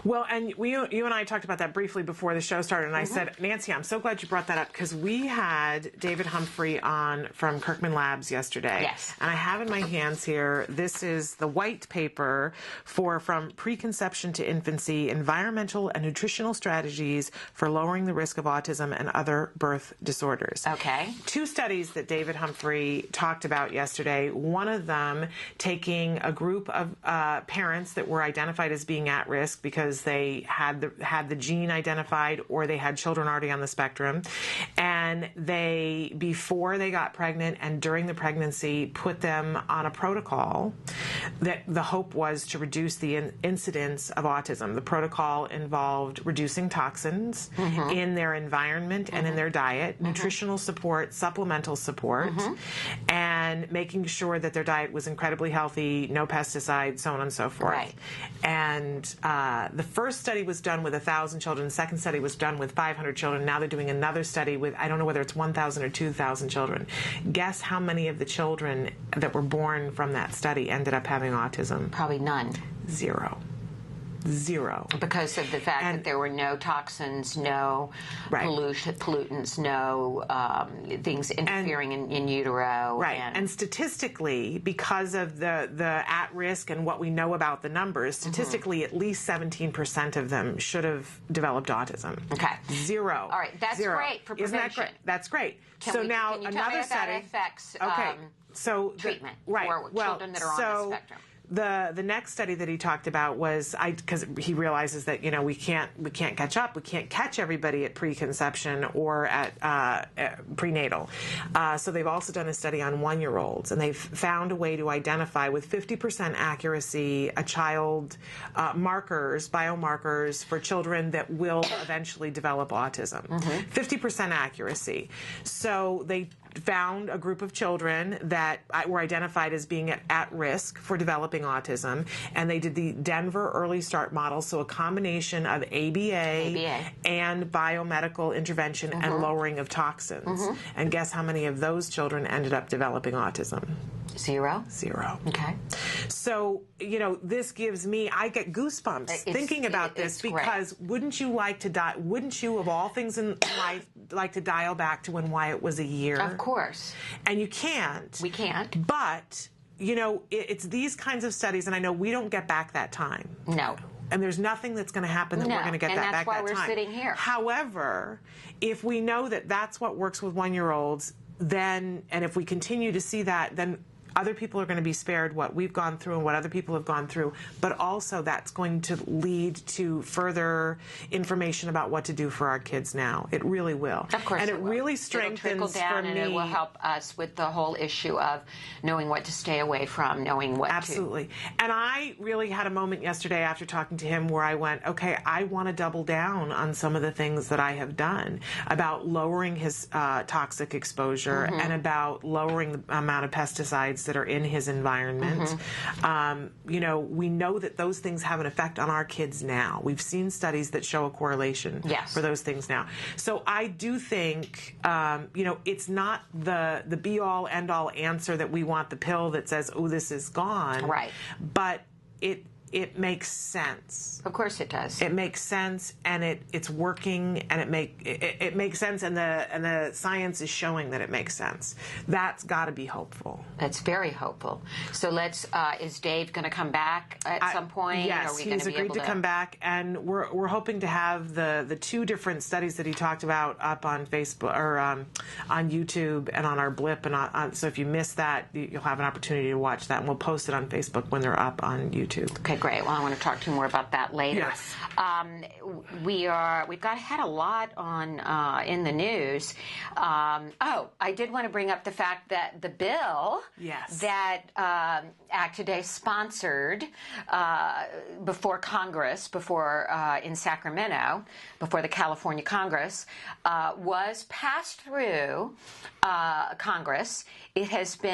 Well, and you and I talked about that briefly before the show started, and I said, Nancy, I'm so glad you brought that up, because we had David Humphrey on from Kirkman Labs yesterday. Yes. And I have in my hands here, this is the white paper from preconception to infancy, environmental and nutritional strategies for lowering the risk of autism and other birth disorders. Okay. 2 studies that David Humphrey talked about yesterday, one of them taking a group of parents that were identified as being at risk because they had the gene identified or they had children already on the spectrum, and they, before they got pregnant and during the pregnancy, put them on a protocol that the hope was to reduce the incidence of autism. The protocol involved reducing toxins in their environment and in their diet, nutritional support, supplemental support, and making sure that their diet was incredibly healthy, no pesticides, so on and so forth. Right. And the first study was done with 1,000 children. The second study was done with 500 children. Now they're doing another study with, I don't know whether it's 1,000 or 2,000 children. Guess how many of the children that were born from that study ended up having autism? Probably none. Zero. Because of the fact that there were no toxins, no pollutants, no things interfering in utero. Right. And statistically, because of the at-risk and what we know about the numbers, statistically at least 17% of them should have developed autism. Okay. Zero. All right. That's great for prevention. Isn't that great? That's great. Can you tell me another how study that affects treatment for children that are on the spectrum? The next study that he talked about was, because he realizes that we can't catch up, we can't catch everybody at preconception or at prenatal. So they've also done a study on 1-year-olds, and they've found a way to identify with 50% accuracy a child biomarkers for children that will eventually develop autism. 50% accuracy. So they found a group of children that were identified as being at risk for developing autism, and they did the Denver Early Start model, so a combination of ABA. and biomedical intervention and lowering of toxins. And guess how many of those children ended up developing autism? Zero. Okay. So, this gives me, I get goosebumps thinking about this, because wouldn't you like to wouldn't you, of all things in life, like to dial back to when Wyatt was a year? Of course. And you can't. We can't. But, it's these kinds of studies, and I know we don't get back that time. No. And there's nothing that's going to happen that we're going to get that back that time. And that's why we're sitting here. However, if we know that that's what works with 1-year-olds, then, and if we continue to see that, then other people are going to be spared what we've gone through and what other people have gone through, but also that's going to lead to further information about what to do for our kids now. It really will. Of course, and it will. really strengthens It'll trickle down, for and me. it will help us with the whole issue of knowing what to stay away from, knowing what Absolutely. And I really had a moment yesterday after talking to him where I went, okay, I want to double down on some of the things that I have done about lowering his toxic exposure Mm-hmm. and about lowering the amount of pesticides that are in his environment. Mm-hmm. You know, we know that those things have an effect on our kids now. We've seen studies that show a correlation for those things now. So I do think, you know, it's not the be-all, end-all answer that we want the pill that says, oh, this is gone. Right. But it makes sense. Of course it does. It makes sense, and it's working, and it makes sense, and the science is showing that it makes sense. That's got to be hopeful. That's very hopeful. So let's. Is Dave going to come back at some point? Yes, Are we he's be agreed able to come back, and we're hoping to have the two different studies that he talked about up on Facebook or on YouTube and on our Blip, and so if you missed that, you'll have an opportunity to watch that, and we'll post it on Facebook when they're up on YouTube. Okay, great. Well, I want to talk to you more about that later. Yes. We've had a lot on in the news. I did want to bring up the fact that the bill that Act Today sponsored before Congress, in Sacramento, before the California Congress, was passed through Congress. It's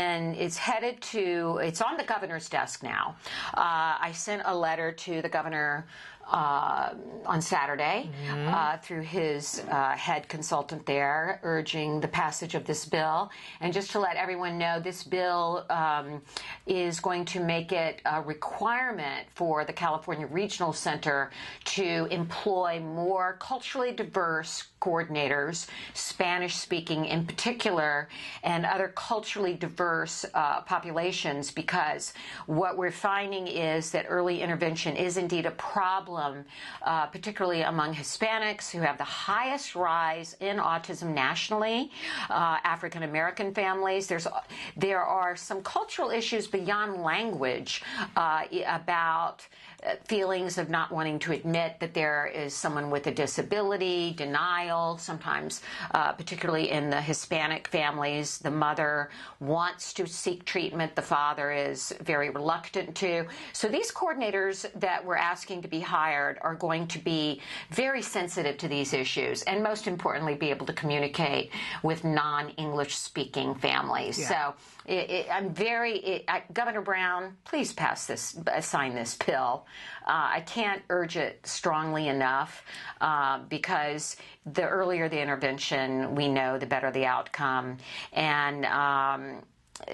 on the governor's desk now. I sent a letter to the governor on Saturday through his head consultant there, urging the passage of this bill. And just to let everyone know, this bill is going to make it a requirement for the California Regional Center to employ more culturally diverse coordinators, Spanish-speaking in particular, and other culturally diverse populations, because what we're finding is that early intervention is indeed a problem, particularly among Hispanics, who have the highest rise in autism nationally, African-American families. There are some cultural issues beyond language about feelings of not wanting to admit that there is someone with a disability, denial, sometimes particularly in the Hispanic families, the mother wants to seek treatment, the father is very reluctant to. So these coordinators that we're asking to be hired are going to be very sensitive to these issues, and most importantly be able to communicate with non-English speaking families. So Governor Brown, please sign this bill. I can't urge it strongly enough because the earlier the intervention, we know, the better the outcome. And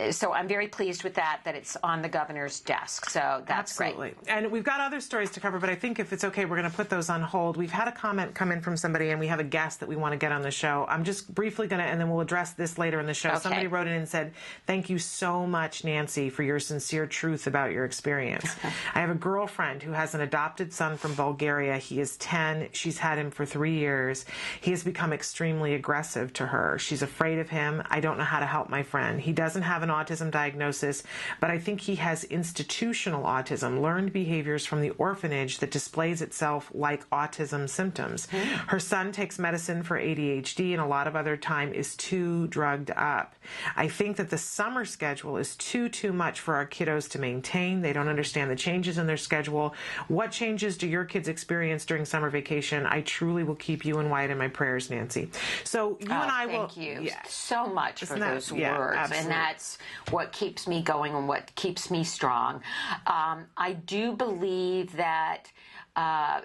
so I'm very pleased with that it's on the governor's desk. So that's Absolutely. great. And we've got other stories to cover, but I think if it's okay, we're going to put those on hold. We've had a comment come in from somebody, and we have a guest that we want to get on the show. I'm just briefly going to, and then we'll address this later in the show. Okay. Somebody wrote in and said, thank you so much, Nancy, for your sincere truth about your experience. I have a girlfriend who has an adopted son from Bulgaria. He is 10. She's had him for 3 years. He has become extremely aggressive to her. She's afraid of him. I don't know how to help my friend. He doesn't have an autism diagnosis, but I think he has institutional autism, learned behaviors from the orphanage that displays itself like autism symptoms. Her son takes medicine for ADHD and a lot of other time is too drugged up. I think that the summer schedule is too much for our kiddos to maintain. They don't understand the changes in their schedule. What changes do your kids experience during summer vacation? I truly will keep you and Wyatt in my prayers, Nancy. So you and I will... Thank you so much for those words. Absolutely. And that's what keeps me going and what keeps me strong. I do believe that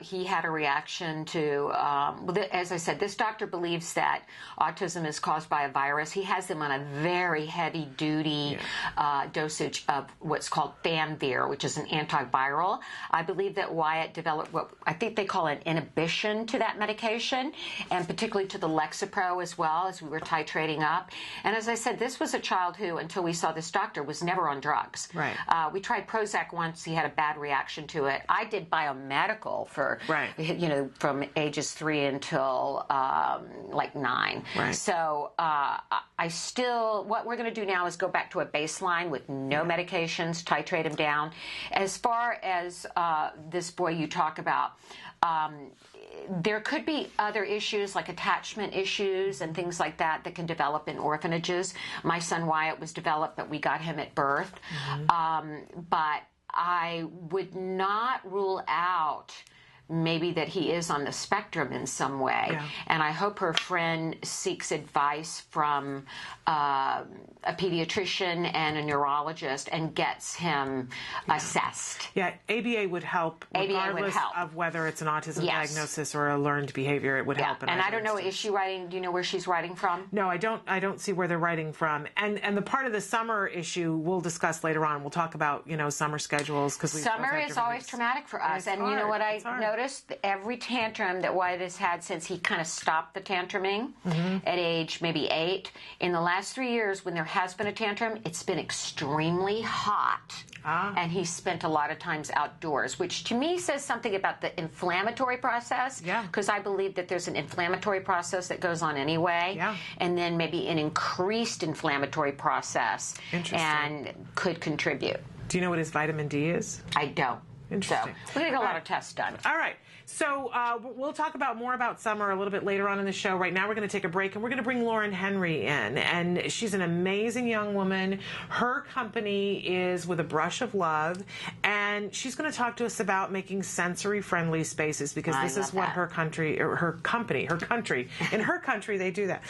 he had a reaction to, as I said, this doctor believes that autism is caused by a virus. He has them on a very heavy-duty dosage of what's called Famvir, which is an antiviral. I believe that Wyatt developed what I think they call an inhibition to that medication, and particularly to the Lexapro as well, as we were titrating up. And as I said, this was a child who, until we saw this doctor, was never on drugs. Right. We tried Prozac once. He had a bad reaction to it. I did biomedical critical for, from ages 3 until like 9. Right. So what we're going to do now is go back to a baseline with no medications, titrate him down. As far as this boy you talk about, there could be other issues like attachment issues and things like that that can develop in orphanages. My son Wyatt was developed, but we got him at birth. But I would not rule out maybe that he is on the spectrum in some way. Yeah. And I hope her friend seeks advice from a pediatrician and a neurologist and gets him assessed. Yeah, ABA would help regardless of whether it's an autism diagnosis or a learned behavior. It would help. And I don't know, is she writing, do you know where she's writing from? No, I don't see where they're writing from. And the part of the summer issue we'll discuss later on. We'll talk about, summer schedules. Because summer is always traumatic for us. And you know what I noticed? Every tantrum that Wyatt has had since he kind of stopped the tantruming at age maybe 8, in the last 3 years when there has been a tantrum, it's been extremely hot. And he spent a lot of times outdoors, which to me says something about the inflammatory process. Yeah. Because I believe that there's an inflammatory process that goes on anyway. Yeah. And then maybe an increased inflammatory process. And could contribute. Do you know what his vitamin D is? I don't. Interesting. So we're going to get a lot of tests done. All right. So we'll talk more about summer a little bit later on in the show. Right now we're going to take a break, and we're going to bring Lauren Henry in. And she's an amazing young woman. Her company is With a Brush of Love, and she's going to talk to us about making sensory-friendly spaces, because this is what her country, in her country, they do that.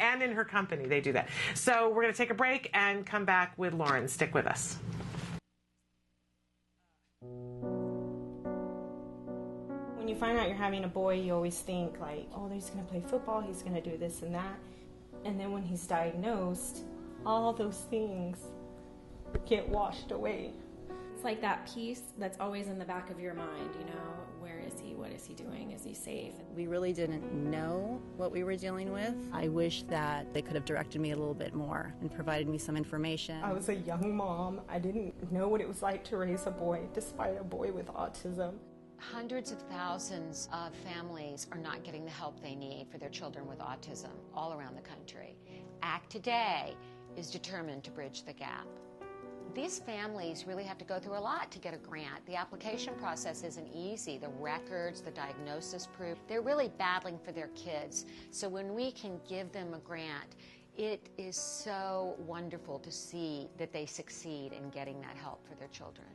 And in her company, they do that. So we're going to take a break and come back with Lauren. Stick with us. When you find out you're having a boy, you always think like, oh, he's going to play football, he's going to do this and that. And then when he's diagnosed, all those things get washed away. It's like that piece that's always in the back of your mind, where is he? What is he doing? Is he safe? We really didn't know what we were dealing with. I wish that they could have directed me a little bit more and provided me some information. I was a young mom. I didn't know what it was like to raise a boy, despite a boy with autism. Hundreds of thousands of families are not getting the help they need for their children with autism all around the country. ACT Today is determined to bridge the gap. These families really have to go through a lot to get a grant. The application process isn't easy. The records, the diagnosis proof, they're really battling for their kids. So when we can give them a grant, it is so wonderful to see that they succeed in getting that help for their children.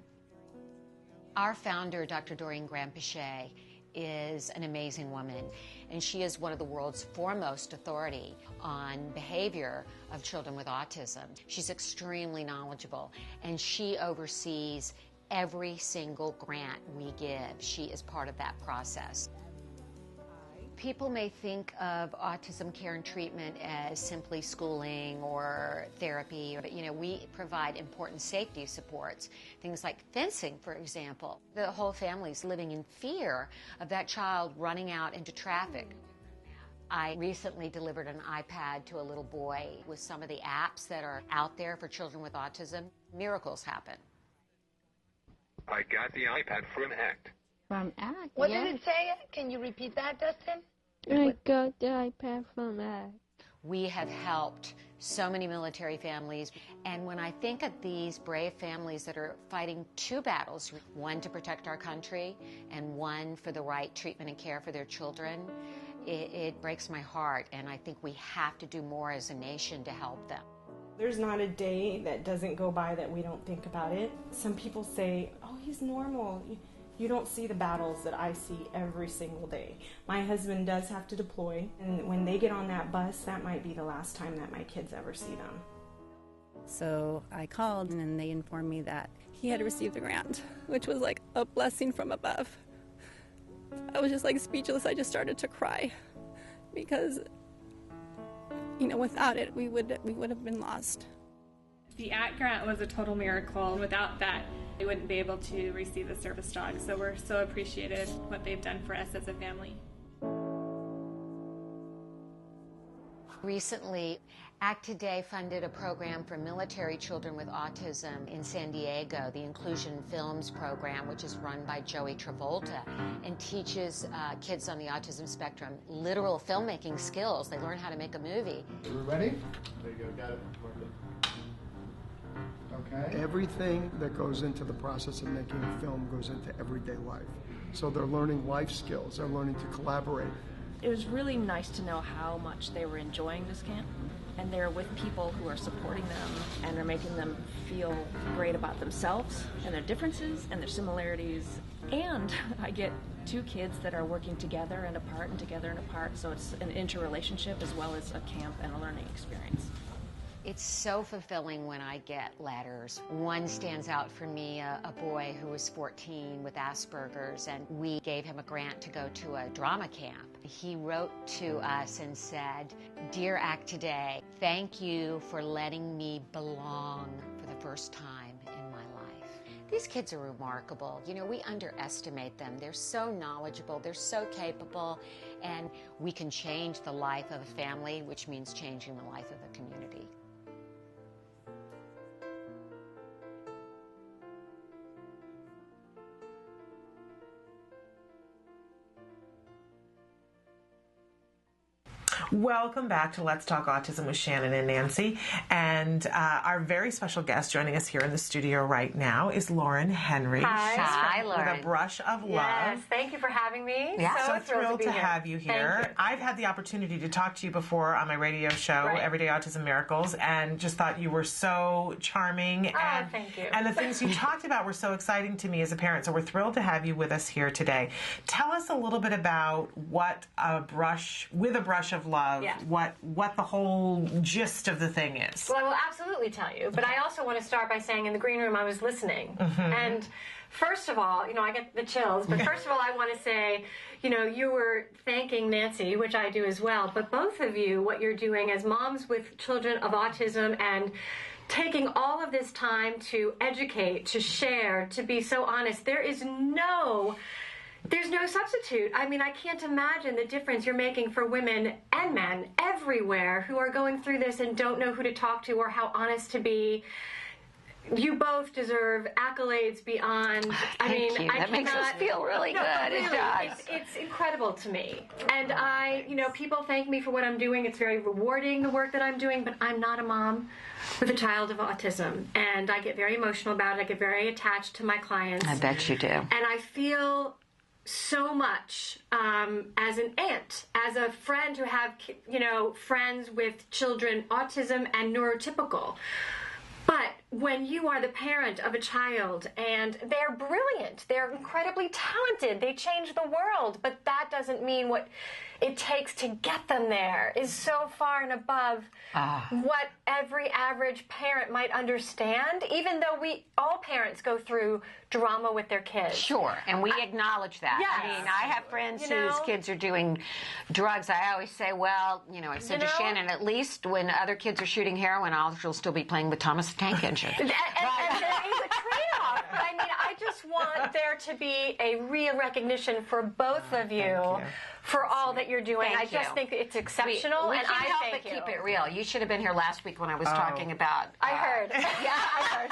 Our founder, Dr. Doreen Granpeesheh, is an amazing woman, and she is one of the world's foremost authority on behavior of children with autism. She's extremely knowledgeable, and she oversees every single grant we give. She is part of that process. People may think of autism care and treatment as simply schooling or therapy, but we provide important safety supports, things like fencing, for example. The whole family's living in fear of that child running out into traffic. I recently delivered an iPad to a little boy with some of the apps that are out there for children with autism. Miracles happen. I got the iPad from ACT. From ACT, What did it say? Can you repeat that, Dustin? I got the iPad from ACT. We have helped so many military families, and when I think of these brave families that are fighting two battles, one to protect our country and one for the right treatment and care for their children, it breaks my heart, and I think we have to do more as a nation to help them. There's not a day that doesn't go by that we don't think about it. Some people say, oh, he's normal. You don't see the battles that I see every single day. My husband does have to deploy, and when they get on that bus, that might be the last time that my kids ever see them. So I called, and they informed me that he had received the grant, which was like a blessing from above. I was just like speechless. I just started to cry because, without it, we would have been lost. The ACT grant was a total miracle. Without that, we wouldn't be able to receive the service dog. So we're so appreciative what they've done for us as a family. Recently, Act Today funded a program for military children with autism in San Diego, the Inclusion Films program, which is run by Joey Travolta, and teaches kids on the autism spectrum literal filmmaking skills. They learn how to make a movie. Are we ready? There you go, got it. Okay. Everything that goes into the process of making a film goes into everyday life. So they're learning life skills, they're learning to collaborate. It was really nice to know how much they were enjoying this camp, and they're with people who are supporting them and are making them feel great about themselves and their differences and their similarities. And I get two kids that are working together and apart and together and apart, so it's an interrelationship as well as a camp and a learning experience. It's so fulfilling when I get letters. One stands out for me, a boy who was 14 with Asperger's, and we gave him a grant to go to a drama camp. He wrote to us and said, "Dear Act Today, thank you for letting me belong for the first time in my life." These kids are remarkable. You know, we underestimate them. They're so knowledgeable, they're so capable, and we can change the life of a family, which means changing the life of a community. Welcome back to Let's Talk Autism with Shannon and Nancy. And our very special guest joining us here in the studio right now is Lauren Henry. Hi, Lauren. With a brush of love. Yes, thank you for having me. Yeah, so thrilled to be have you here. Thank you. I've had the opportunity to talk to you before on my radio show, Right. Everyday Autism Miracles, and just thought you were so charming. And, thank you. And the things you talked about were so exciting to me as a parent. So we're thrilled to have you with us here today. Tell us a little bit about what with a brush of love, Yeah. what the whole gist of the thing is. Well, I will absolutely tell you, but I also want to start by saying in the green room I was listening. And first of all, I get the chills, but first of all I want to say, you were thanking Nancy, which I do as well, but both of you, what you're doing as moms with children of autism and taking all of this time to educate, to share, to be so honest, there's no substitute. I mean, I can't imagine the difference you're making for women and men everywhere who are going through this and don't know who to talk to or how honest to be. You both deserve accolades beyond. Thank you. That makes us feel really good. Really, it does. It's incredible to me. And people thank me for what I'm doing. It's very rewarding, the work that I'm doing, but I'm not a mom with a child of autism. And I get very emotional about it. I get very attached to my clients. I bet you do. And I feel so much as an aunt, as a friend who have, friends with children, autism and neurotypical. But when you are the parent of a child and they're brilliant, they're incredibly talented, they change the world, but that doesn't mean what it takes to get them there is so far and above what every average parent might understand, even though all parents go through drama with their kids. Sure, and we acknowledge that. Yes. I mean, I have friends whose kids are doing drugs. I always say, well, I said to Shannon, at least when other kids are shooting heroin, she'll still be playing with Thomas the Tank Engine. And there is a trade-off. But I mean, I just want there to be a real recognition for both of you for all that you're doing. Thank I just think it's exceptional, we and can't I help thank but you. keep it real. You should have been here last week when I was talking about. I heard. Yeah, I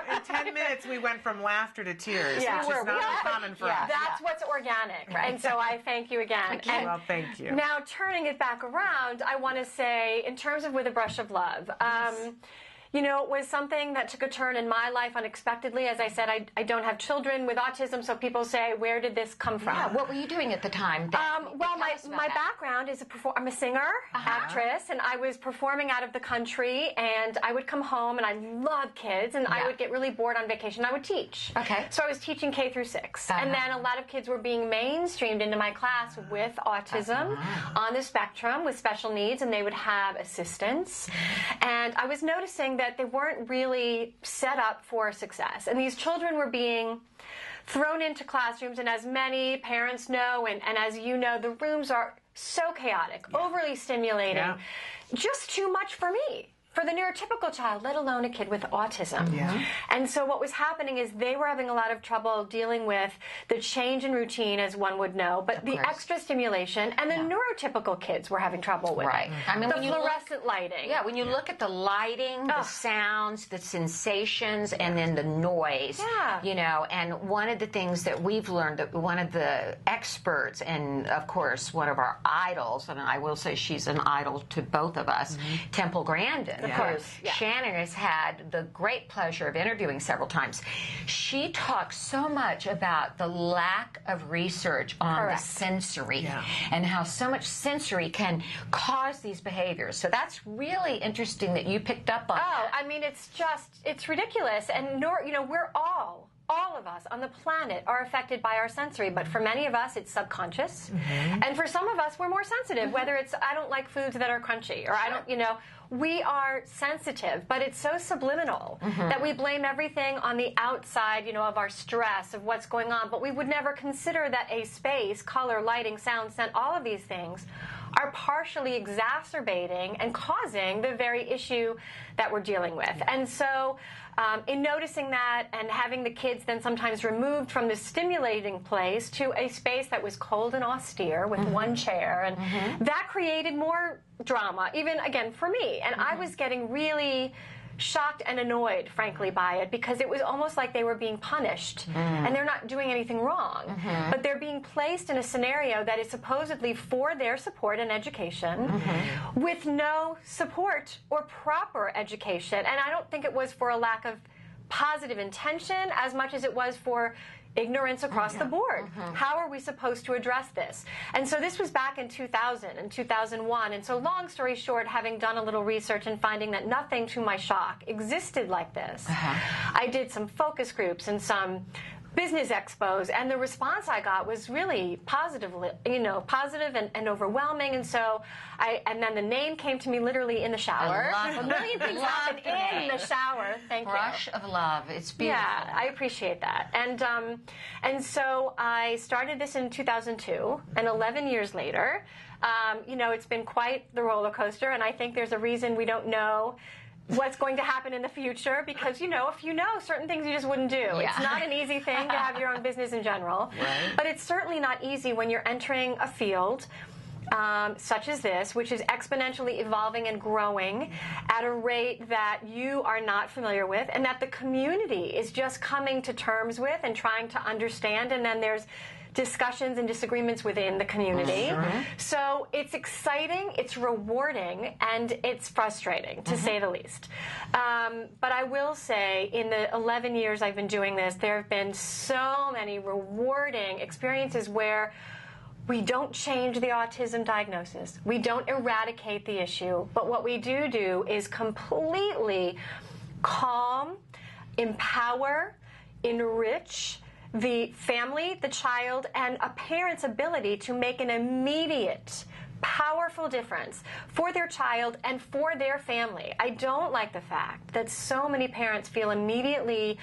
heard. In 10 minutes, we went from laughter to tears, Yeah. which is not uncommon for us. That's what's organic. Right. And so I thank you again. Thank you. And Well, thank you. Now, turning it back around, I want to say, in terms of With a Brush of Love, it was something that took a turn in my life unexpectedly. As I said, I don't have children with autism, so people say, where did this come from? Yeah, what were you doing at the time? Well, my background is I'm a singer, actress, and I was performing out of the country, and I would come home, and I love kids, and I would get really bored on vacation. I would teach. Okay. So I was teaching K through 6, and then a lot of kids were being mainstreamed into my class with autism on the spectrum with special needs, and they would have assistance. And I was noticing that they weren't really set up for success, and these children were being thrown into classrooms, and as many parents know, and as you know, the rooms are so chaotic, overly stimulating, just too much for me. for the neurotypical child, let alone a kid with autism. Yeah. And so what was happening is they were having a lot of trouble dealing with the change in routine, as one would know, but the extra stimulation, and the neurotypical kids were having trouble with it. I mean, the when you fluorescent lighting. Yeah, when you look at the lighting, the sounds, the sensations, and then the noise, you know, and one of the things that we've learned, that one of the experts, and of course one of our idols, and I will say she's an idol to both of us, Temple Grandin, Of course, Shannon has had the great pleasure of interviewing several times. She talks so much about the lack of research on the sensory and how so much sensory can cause these behaviors. So that's really interesting that you picked up on that. I mean, it's ridiculous. And, you know, we're all of us on the planet are affected by our sensory, but for many of us, it's subconscious. And for some of us, we're more sensitive, whether it's, I don't like foods that are crunchy, or I don't, you know, we are sensitive, but it's so subliminal that we blame everything on the outside, you know, of our stress, of what's going on, but we would never consider that a space, color, lighting, sound, scent, all of these things are partially exacerbating and causing the very issue that we're dealing with. And so in noticing that and having the kids then sometimes removed from the stimulating place to a space that was cold and austere with one chair, and that created more drama, even, again, for me. And I was getting really shocked and annoyed, frankly, by it, because it was almost like they were being punished, and they're not doing anything wrong, but they're being placed in a scenario that is supposedly for their support and education with no support or proper education. And I don't think it was for a lack of positive intention as much as it was for ignorance across the board. How are we supposed to address this? And so this was back in 2000 and 2001. And so long story short, having done a little research and finding that nothing, to my shock, existed like this, I did some focus groups and some business expos, and the response I got was really positive and overwhelming. And so and then the name came to me literally in the shower. A million things happened in the shower. Thank you. Rush of love. It's beautiful. Yeah, I appreciate that. And so I started this in 2002, and 11 years later, you know, it's been quite the roller coaster, and I think there's a reason we don't know what's going to happen in the future, because, you know, if you know certain things you just wouldn't do. It's not an easy thing to have your own business in general, but it's certainly not easy when you're entering a field such as this, which is exponentially evolving and growing at a rate that you are not familiar with, and that the community is just coming to terms with and trying to understand, and then there's discussions and disagreements within the community. So it's exciting, it's rewarding, and it's frustrating, to say the least. But I will say, in the 11 years I've been doing this, there have been so many rewarding experiences where we don't change the autism diagnosis. We don't eradicate the issue. But what we do is completely calm, empower, enrich the family, the child, and a parent's ability to make an immediate, powerful difference for their child and for their family. I don't like the fact that so many parents feel immediately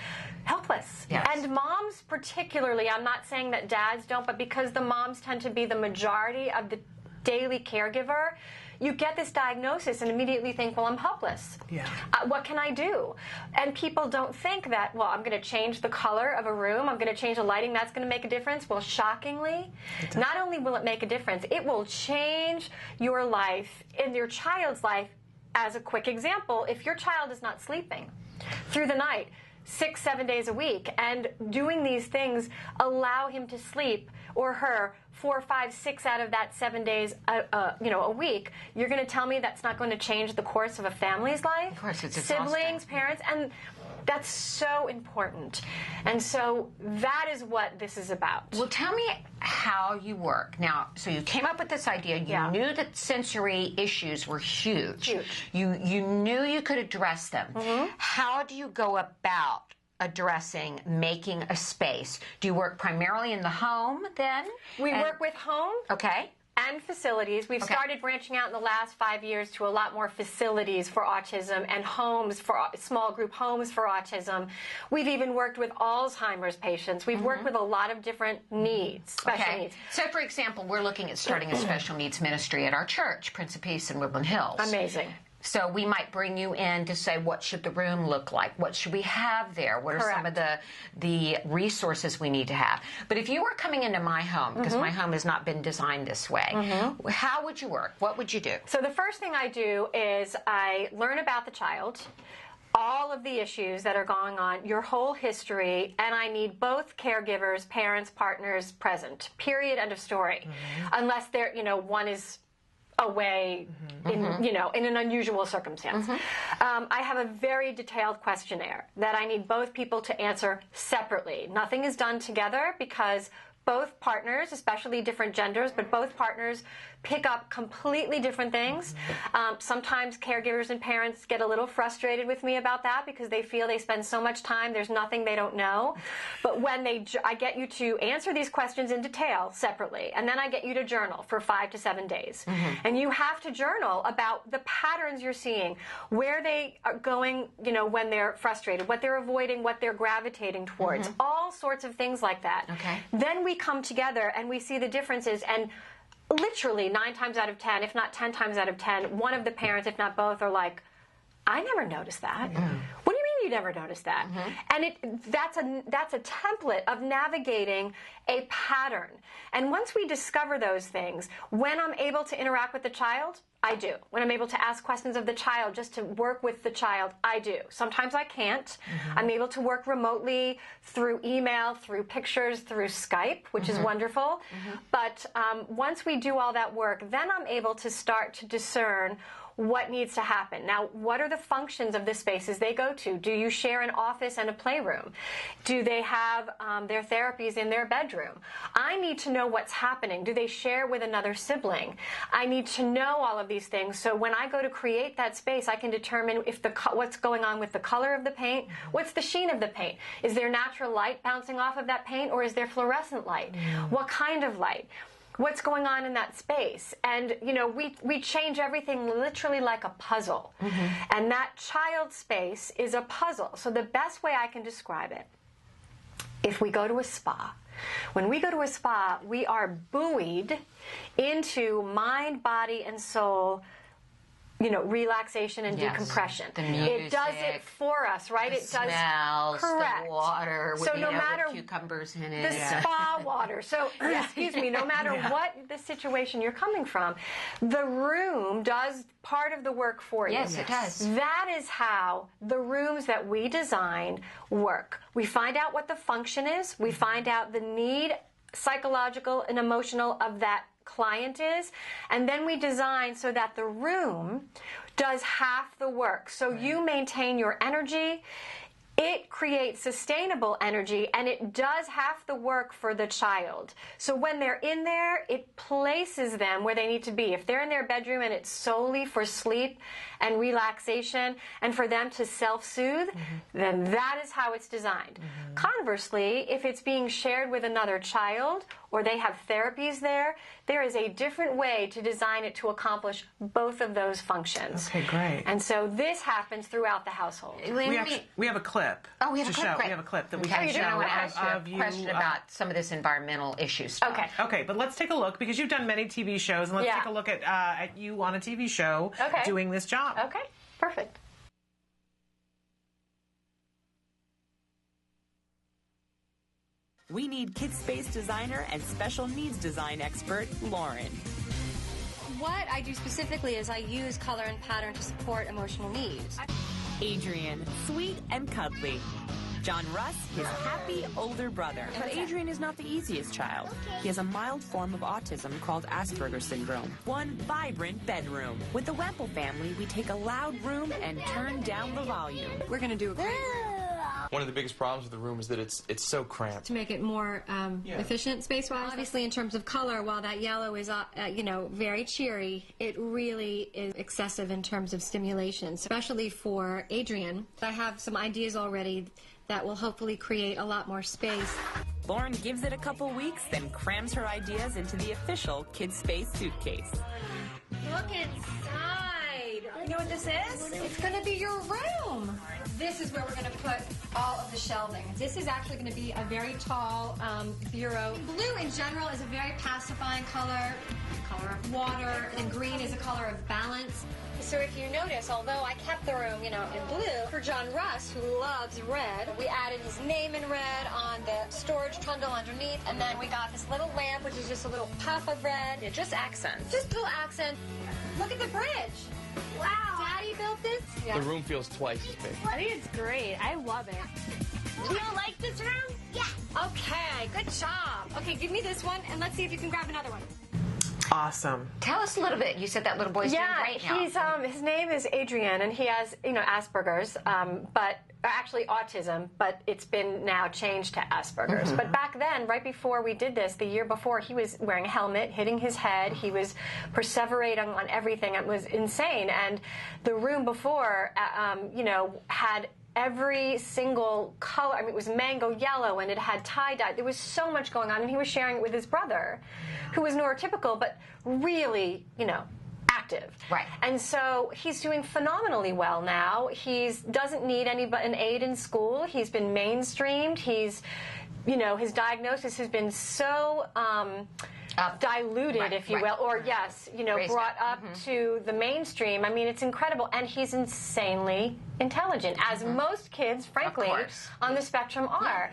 helpless. And moms particularly, I'm not saying that dads don't, but because the moms tend to be the majority of the daily caregiver, you get this diagnosis and immediately think, well, I'm helpless. What can I do? And people don't think that, well, I'm going to change the color of a room, I'm going to change the lighting, that's going to make a difference. Well, shockingly, not only will it make a difference, it will change your life and your child's life. As a quick example, if your child is not sleeping through the night 6-7 days a week, and doing these things allow him to sleep, or her, 4, 5, 6 out of that 7 days a week, you're going to tell me that's not going to change the course of a family's life? Of course, it's siblings, parents, and that's so important. And so that is what this is about. Well, tell me how you work. Now, so you came up with this idea. You knew that sensory issues were huge. You knew you could address them. How do you go about addressing making a space? Do you work primarily in the home then? We work with home. Okay. And facilities. We've started branching out in the last 5 years to a lot more facilities for autism and homes for small group homes for autism. We've even worked with Alzheimer's patients. We've worked with a lot of different needs, special needs. So, for example, we're looking at starting a special needs ministry at our church, Prince of Peace in Woodland Hills. Amazing. So we might bring you in to say, what should the room look like? What should we have there? What are some of the resources we need to have? But if you were coming into my home, because my home has not been designed this way, how would you work? What would you do? So the first thing I do is I learn about the child, all of the issues that are going on, your whole history, and I need both caregivers, parents, partners present. Period. End of story. Unless they're, one is away in an unusual circumstance. I have a very detailed questionnaire that I need both people to answer separately. Nothing is done together because both partners, especially different genders, but both partners pick up completely different things. Sometimes caregivers and parents get a little frustrated with me about that because they feel they spend so much time, there's nothing they don't know. But when I get you to answer these questions in detail separately, and then I get you to journal for 5 to 7 days. And you have to journal about the patterns you're seeing, where they are going, when they're frustrated, what they're avoiding, what they're gravitating towards, all sorts of things like that. Then we come together and we see the differences, and literally 9 times out of 10, if not 10 times out of 10, one of the parents, if not both, are like, I never noticed that. What do you mean you never noticed that? And that's a template of navigating a pattern. And once we discover those things, when I'm able to interact with the child, I do. When I'm able to ask questions of the child, just to work with the child, I do. Sometimes I can't. I'm able to work remotely through email, through pictures, through Skype, which is wonderful. But once we do all that work, then I'm able to start to discern what needs to happen. Now, what are the functions of the spaces they go to? Do you share an office and a playroom? Do they have their therapies in their bedroom? I need to know what's happening. Do they share with another sibling? I need to know all of these things, so when I go to create that space, I can determine if what's going on with the color of the paint, what's the sheen of the paint? Is there natural light bouncing off of that paint, or is there fluorescent light? What kind of light? What's going on in that space? And, we change everything literally like a puzzle. And that child space is a puzzle. So the best way I can describe it, if we go to a spa, when we go to a spa, we are buoyed into mind, body, and soul, relaxation and decompression. The music, it does it for us, right? The smells, correct. The water with, so no matter the cucumbers in it. The spa water. So, excuse me, no matter what the situation you're coming from, the room does part of the work for you. Yes, it does. That is how the rooms that we design work. We find out what the function is. We find out the need, psychological and emotional, of that client is, and then we design so that the room does half the work. So you maintain your energy, it creates sustainable energy, and it does half the work for the child. So when they're in there, it places them where they need to be. If they're in their bedroom and it's solely for sleep and relaxation and for them to self-soothe, then that is how it's designed. Conversely, if it's being shared with another child or they have therapies there, there is a different way to design it to accomplish both of those functions. Okay, great. And so this happens throughout the household. We have a clip. Oh, we have a clip. We have a clip that we can show I want to ask of you a question about some of this environmental issue stuff. Okay, but let's take a look, because you've done many TV shows, and let's take a look at you on a TV show doing this job. Okay, perfect. We need kids space designer and special needs design expert, Lauren. What I do specifically is I use color and pattern to support emotional needs. Adrian, sweet and cuddly. John Russ, his happy older brother. But Adrian is not the easiest child. He has a mild form of autism called Asperger's syndrome. One vibrant bedroom. With the Wemple family, we take a loud room and turn down the volume. We're going to do a great One of the biggest problems with the room is that it's so cramped. to make it more efficient space-wise. Obviously, in terms of color, while that yellow is, very cheery, it really is excessive in terms of stimulation, especially for Adrian. I have some ideas already that will hopefully create a lot more space. Lauren gives it a couple weeks, then crams her ideas into the official Kids Space suitcase. Look inside. You know what this is? It's going to be your room. This is where we're going to put all of the shelving. This is actually going to be a very tall bureau. Blue in general is a very pacifying color of water, and green is a color of balance. So if you notice, although I kept the room, in blue, for John Russ, who loves red, we added his name in red on the storage trundle underneath, and then we got this little lamp, which is just a little puff of red. Yeah, just accents. Just little accent. Look at the bridge. Wow. Daddy built this? The room feels twice as big. I think it's great. I love it. Do you like this room? Yeah. Okay, good job. Okay, give me this one, and let's see if you can grab another one. Awesome. Tell us a little bit. You said that little boy's doing great now. He's his name is Adrian, and he has Asperger's, but actually autism, but it's been now changed to Asperger's. But back then, right before we did this, the year before, he was wearing a helmet, hitting his head. He was perseverating on everything. It was insane. And the room before, had every single color. I mean, it was mango yellow, and it had tie-dye. There was so much going on, and he was sharing it with his brother, who was neurotypical, but really, active. Right. And so he's doing phenomenally well now. He doesn't need an aid in school. He's been mainstreamed. He's, his diagnosis has been so diluted, if you will, or brought up to the mainstream. I mean, it's incredible. And he's insanely intelligent, as most kids, frankly, on the spectrum are.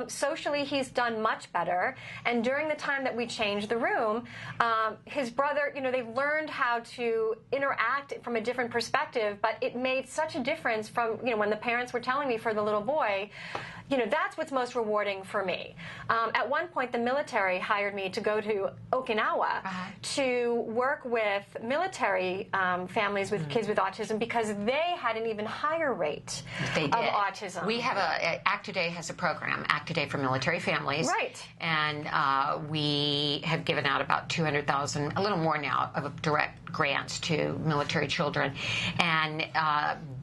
Socially, he's done much better. And during the time that we changed the room, his brother, they've learned how to interact from a different perspective, but it made such a difference from, when the parents were telling me for the little boy, that's what's most rewarding for me. At one point, the military hired me to go to Okinawa to work with military families with kids with autism, because they had an even higher rate of autism. We have Act Today has a program, Act Today for military families. Right. And we have given out about 200,000, a little more now, of direct grants to military children. And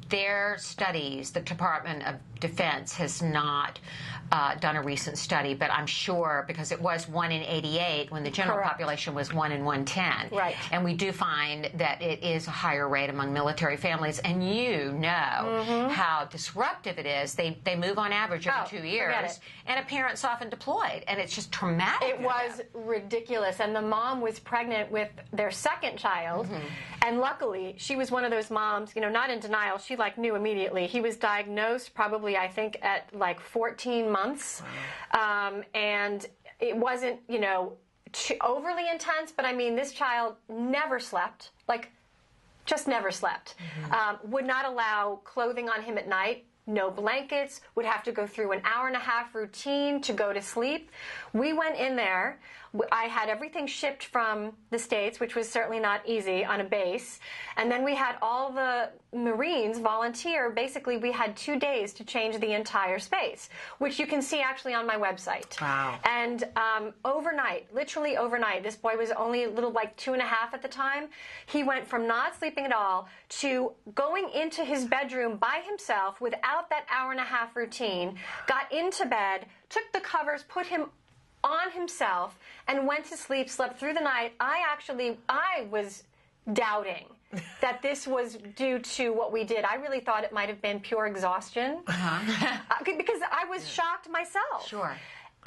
their studies, the Department of Defense has not done a recent study, but I'm sure, because it was 1 in 88 when the general population was 1 in 110. Right. And we do find that it is a higher rate among military families, and how disruptive it is. They move on average every 2 years, and a parent's often deployed, and it's just traumatic. It was ridiculous, and the mom was pregnant with their second child, and luckily she was one of those moms, not in denial. She knew immediately. He was diagnosed probably, I think, at 14 months, and it wasn't, overly intense, but I mean, this child never slept, just never slept. Would not allow clothing on him at night, no blankets, would have to go through an hour-and-a-half routine to go to sleep. We went in there. I had everything shipped from the States, which was certainly not easy on a base. And then we had all the Marines volunteer. Basically, we had 2 days to change the entire space, which you can see actually on my website. Wow. And overnight, literally overnight, this boy was only a little 2.5 at the time. He went from not sleeping at all to going into his bedroom by himself without that hour-and-a-half routine, got into bed, took the covers, put him on himself, and went to sleep, slept through the night. I was doubting that this was due to what we did. I really thought it might have been pure exhaustion, because I was shocked myself. Sure.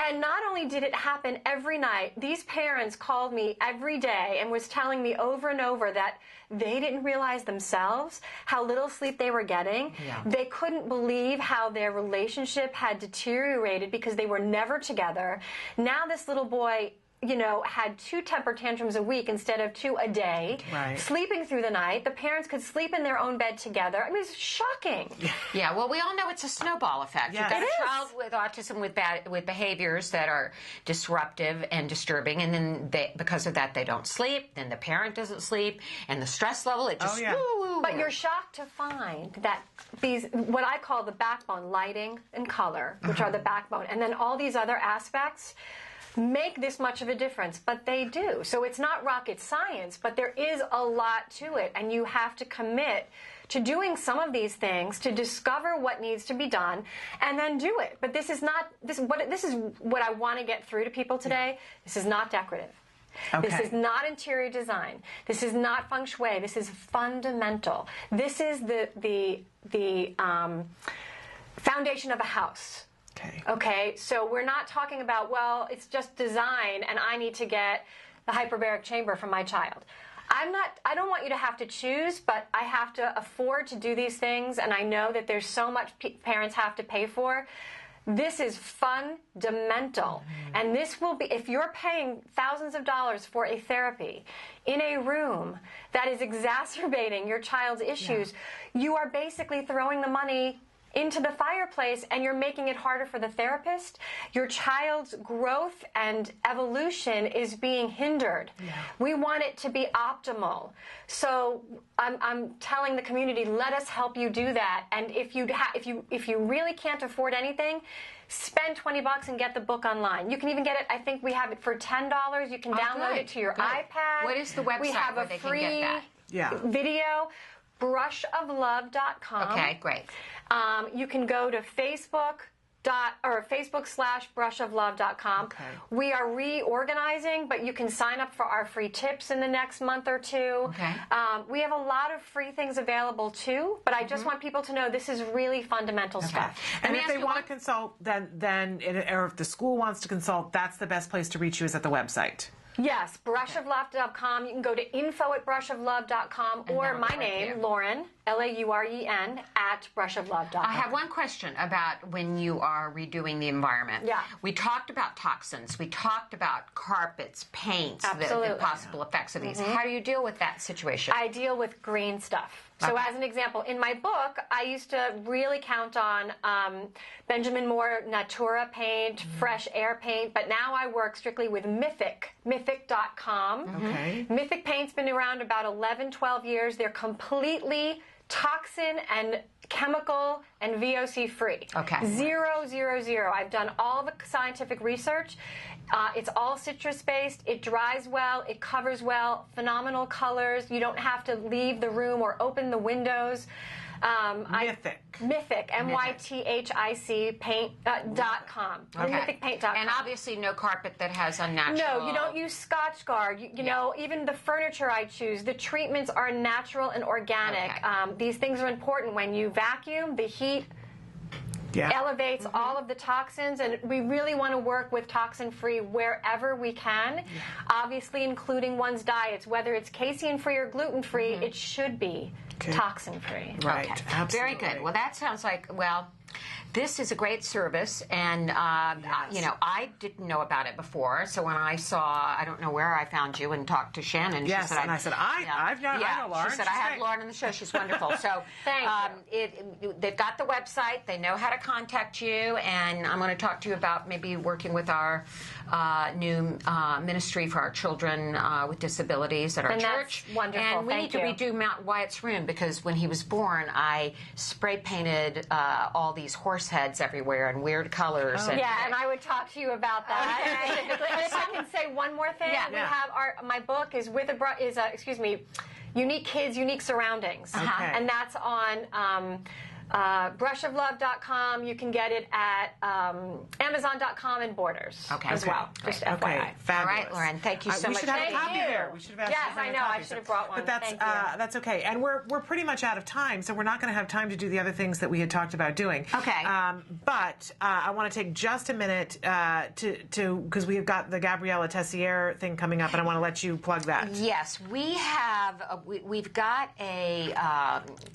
And not only did it happen every night, these parents called me every day and was telling me over and over that they didn't realize themselves how little sleep they were getting. Yeah. They couldn't believe how their relationship had deteriorated because they were never together. Now this little boy, had 2 temper tantrums a week instead of 2 a day, sleeping through the night. The parents could sleep in their own bed together. I mean, it's shocking. Yeah, well, we all know it's a snowball effect. Yes. You've got a child with autism with behaviors that are disruptive and disturbing, and then because of that, they don't sleep. Then the parent doesn't sleep, and the stress level, it just woo-woo. But you're shocked to find that these, what I call the backbone, lighting and color, which are the backbone, and then all these other aspects make this much of a difference, but they do. So it's not rocket science, but there is a lot to it, and you have to commit to doing some of these things to discover what needs to be done and then do it. But this is what I want to get through to people today. This is not decorative. Okay. This is not interior design. This is not feng shui. This is fundamental. This is the foundation of a house. Okay, so we're not talking about, well, it's just design and I need to get the hyperbaric chamber for my child. I don't want you to have to choose, but I have to afford to do these things, and I know that there's so much parents have to pay for. This is fundamental, and this will be, if you're paying thousands of dollars for a therapy in a room that is exacerbating your child's issues, you are basically throwing the money into the fireplace, and you're making it harder for the therapist. Your child's growth and evolution is being hindered. We want it to be optimal. So I'm telling the community, let us help you do that. And if you really can't afford anything, spend $20 and get the book online. You can even get it, I think we have it for $10. You can download it to your iPad. What is the website we have where a they free can get that? video, brushoflove.com. Okay, great. You can go to Facebook/brushoflove.com. Okay. We are reorganizing, but you can sign up for our free tips in the next month or two. Okay. We have a lot of free things available too, but I just want people to know this is really fundamental stuff. And if they want to consult, then or if the school wants to consult, that's the best place to reach you is at the website. Yes, brushoflove.com. You can go to info@brushoflove.com or my name, Lauren, Lauren, @brushoflove.com. I have one question about when you are redoing the environment. Yeah. We talked about toxins. We talked about carpets, paints, the possible effects of these. How do you deal with that situation? I deal with green stuff. So as an example, in my book, I used to really count on Benjamin Moore Natura paint, fresh air paint, but now I work strictly with Mythic, mythic.com. Okay. Mythic paint's been around about 11, 12 years. They're completely toxin and chemical and VOC free. Okay. 0, 0, 0. I've done all the scientific research. It's all citrus based. It dries well. It covers well. Phenomenal colors. You don't have to leave the room or open the windows. Mythic, MYTHIC paint.com. MythicPaint.com. And obviously no carpet that has unnatural... No, you don't use Scotch Guard. You know, even the furniture I choose, the treatments are natural and organic. These things are important. When you vacuum, the heat elevates all of the toxins, and we really want to work with toxin-free wherever we can, obviously including one's diets. Whether it's casein-free or gluten-free, it should be toxin-free. Right, absolutely. Very good. Well, that sounds like, this is a great service, and you know, I didn't know about it before. So when I saw, I don't know where I found you and talked to Shannon. Yes, she said, and I said, I know Lauren. She said, I have Lauren on the show. She's wonderful. So they've got the website. They know how to contact you, and I'm going to talk to you about maybe working with our new ministry for our children with disabilities at our church. That's wonderful. And we need to redo Mount Wyatt's room because when he was born, I spray painted all these horse heads everywhere in weird colors. And I would talk to you about that. And if I can say one more thing, we have my book is Unique Kids, Unique Surroundings, and that's on brushoflove.com. You can get it at Amazon.com and Borders as well. Just FYI. Fabulous. All right, Lauren, thank you so much. We should have a copy there. We should have asked Yes, I know. I should have brought one. But that's okay. And we're pretty much out of time, so we're not going to have time to do the other things that we had talked about doing. Okay. But I want to take just a minute to because we've got the Gabriella Tessier thing coming up, and I want to let you plug that. Yes, we have. We've got a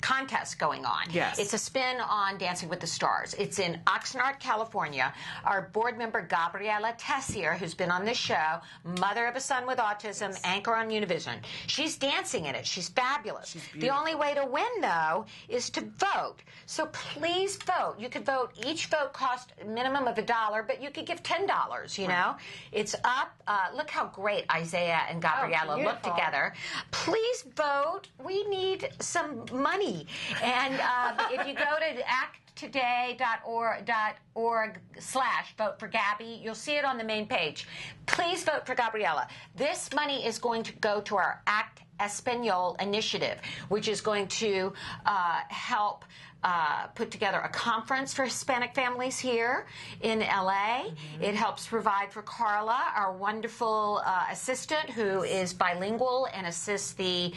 contest going on. Yes. It's a spin on Dancing with the Stars. It's in Oxnard, California. Our board member, Gabriella Tessier, who's been on this show, mother of a son with autism, anchor on Univision. She's dancing in it. She's fabulous. The only way to win, though, is to vote. So please vote. You could vote. Each vote costs a minimum of $1, but you could give $10, you know? It's up. Look how great Isaiah and Gabriella look together. Please vote. We need some money. And if you go to acttoday.org/vote for Gabby, you'll see it on the main page. Please vote for Gabriella. This money is going to go to our Act Espanol initiative, which is going to help put together a conference for Hispanic families here in LA. It helps provide for Carla, our wonderful assistant who is bilingual and assists the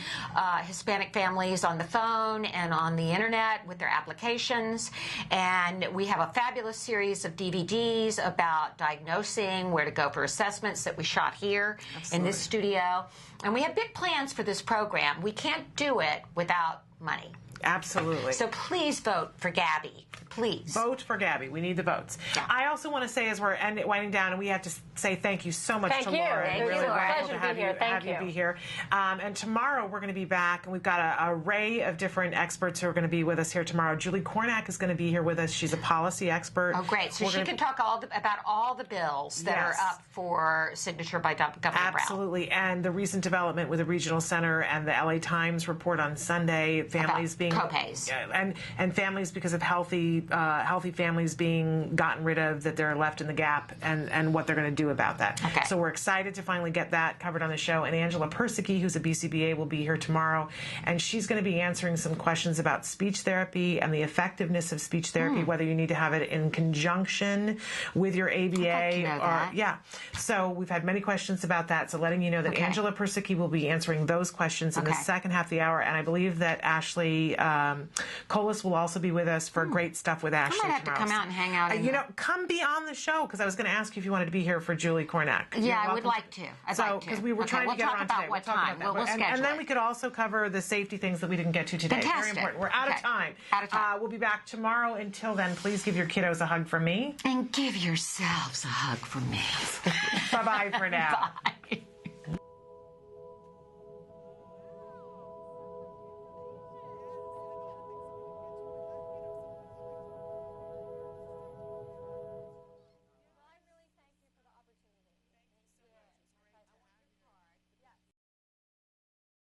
Hispanic families on the phone and on the internet with their applications. And we have a fabulous series of DVDs about diagnosing, where to go for assessments that we shot here in this studio. And we have big plans for this program. We can't do it without money. Absolutely. So please vote for Gabby. Please. Vote for Gabby. We need the votes. Yeah. I also want to say, as we're winding down, and we have to say thank you so much to Laura. Thank you. Really Pleasure to have you be here. And tomorrow we're going to be back, and we've got an array of different experts who are going to be with us here tomorrow. Julie Kornack is going to be here with us. She's a policy expert. Oh, great. So she can talk about all the bills that are up for signature by Governor Brown. Absolutely. And the recent development with the Regional Center and the LA Times report on Sunday, families being co-pays. And families, because of healthy families being gotten rid of, that they're left in the gap, and what they're going to do about that. Okay. So we're excited to finally get that covered on the show. And Angela Persicki, who's a BCBA, will be here tomorrow, and she's going to be answering some questions about speech therapy and the effectiveness of speech therapy, whether you need to have it in conjunction with your ABA. So we've had many questions about that. So letting you know that Angela Persicki will be answering those questions in the second half of the hour, and I believe that Ashley Colas will also be with us for great stuff with Ashley I might have tomorrow. to come out and hang out. Come be on the show, because I was going to ask you if you wanted to be here for Julie Kornack. Yeah, I would like to. Because we were trying to get her on today. We'll talk about what time. We'll schedule and then we could also cover the safety things that we didn't get to today. Fantastic. Very important. We're out of time. We'll be back tomorrow. Until then, please give your kiddos a hug from me. And give yourselves a hug from me. Bye-bye for now. Bye.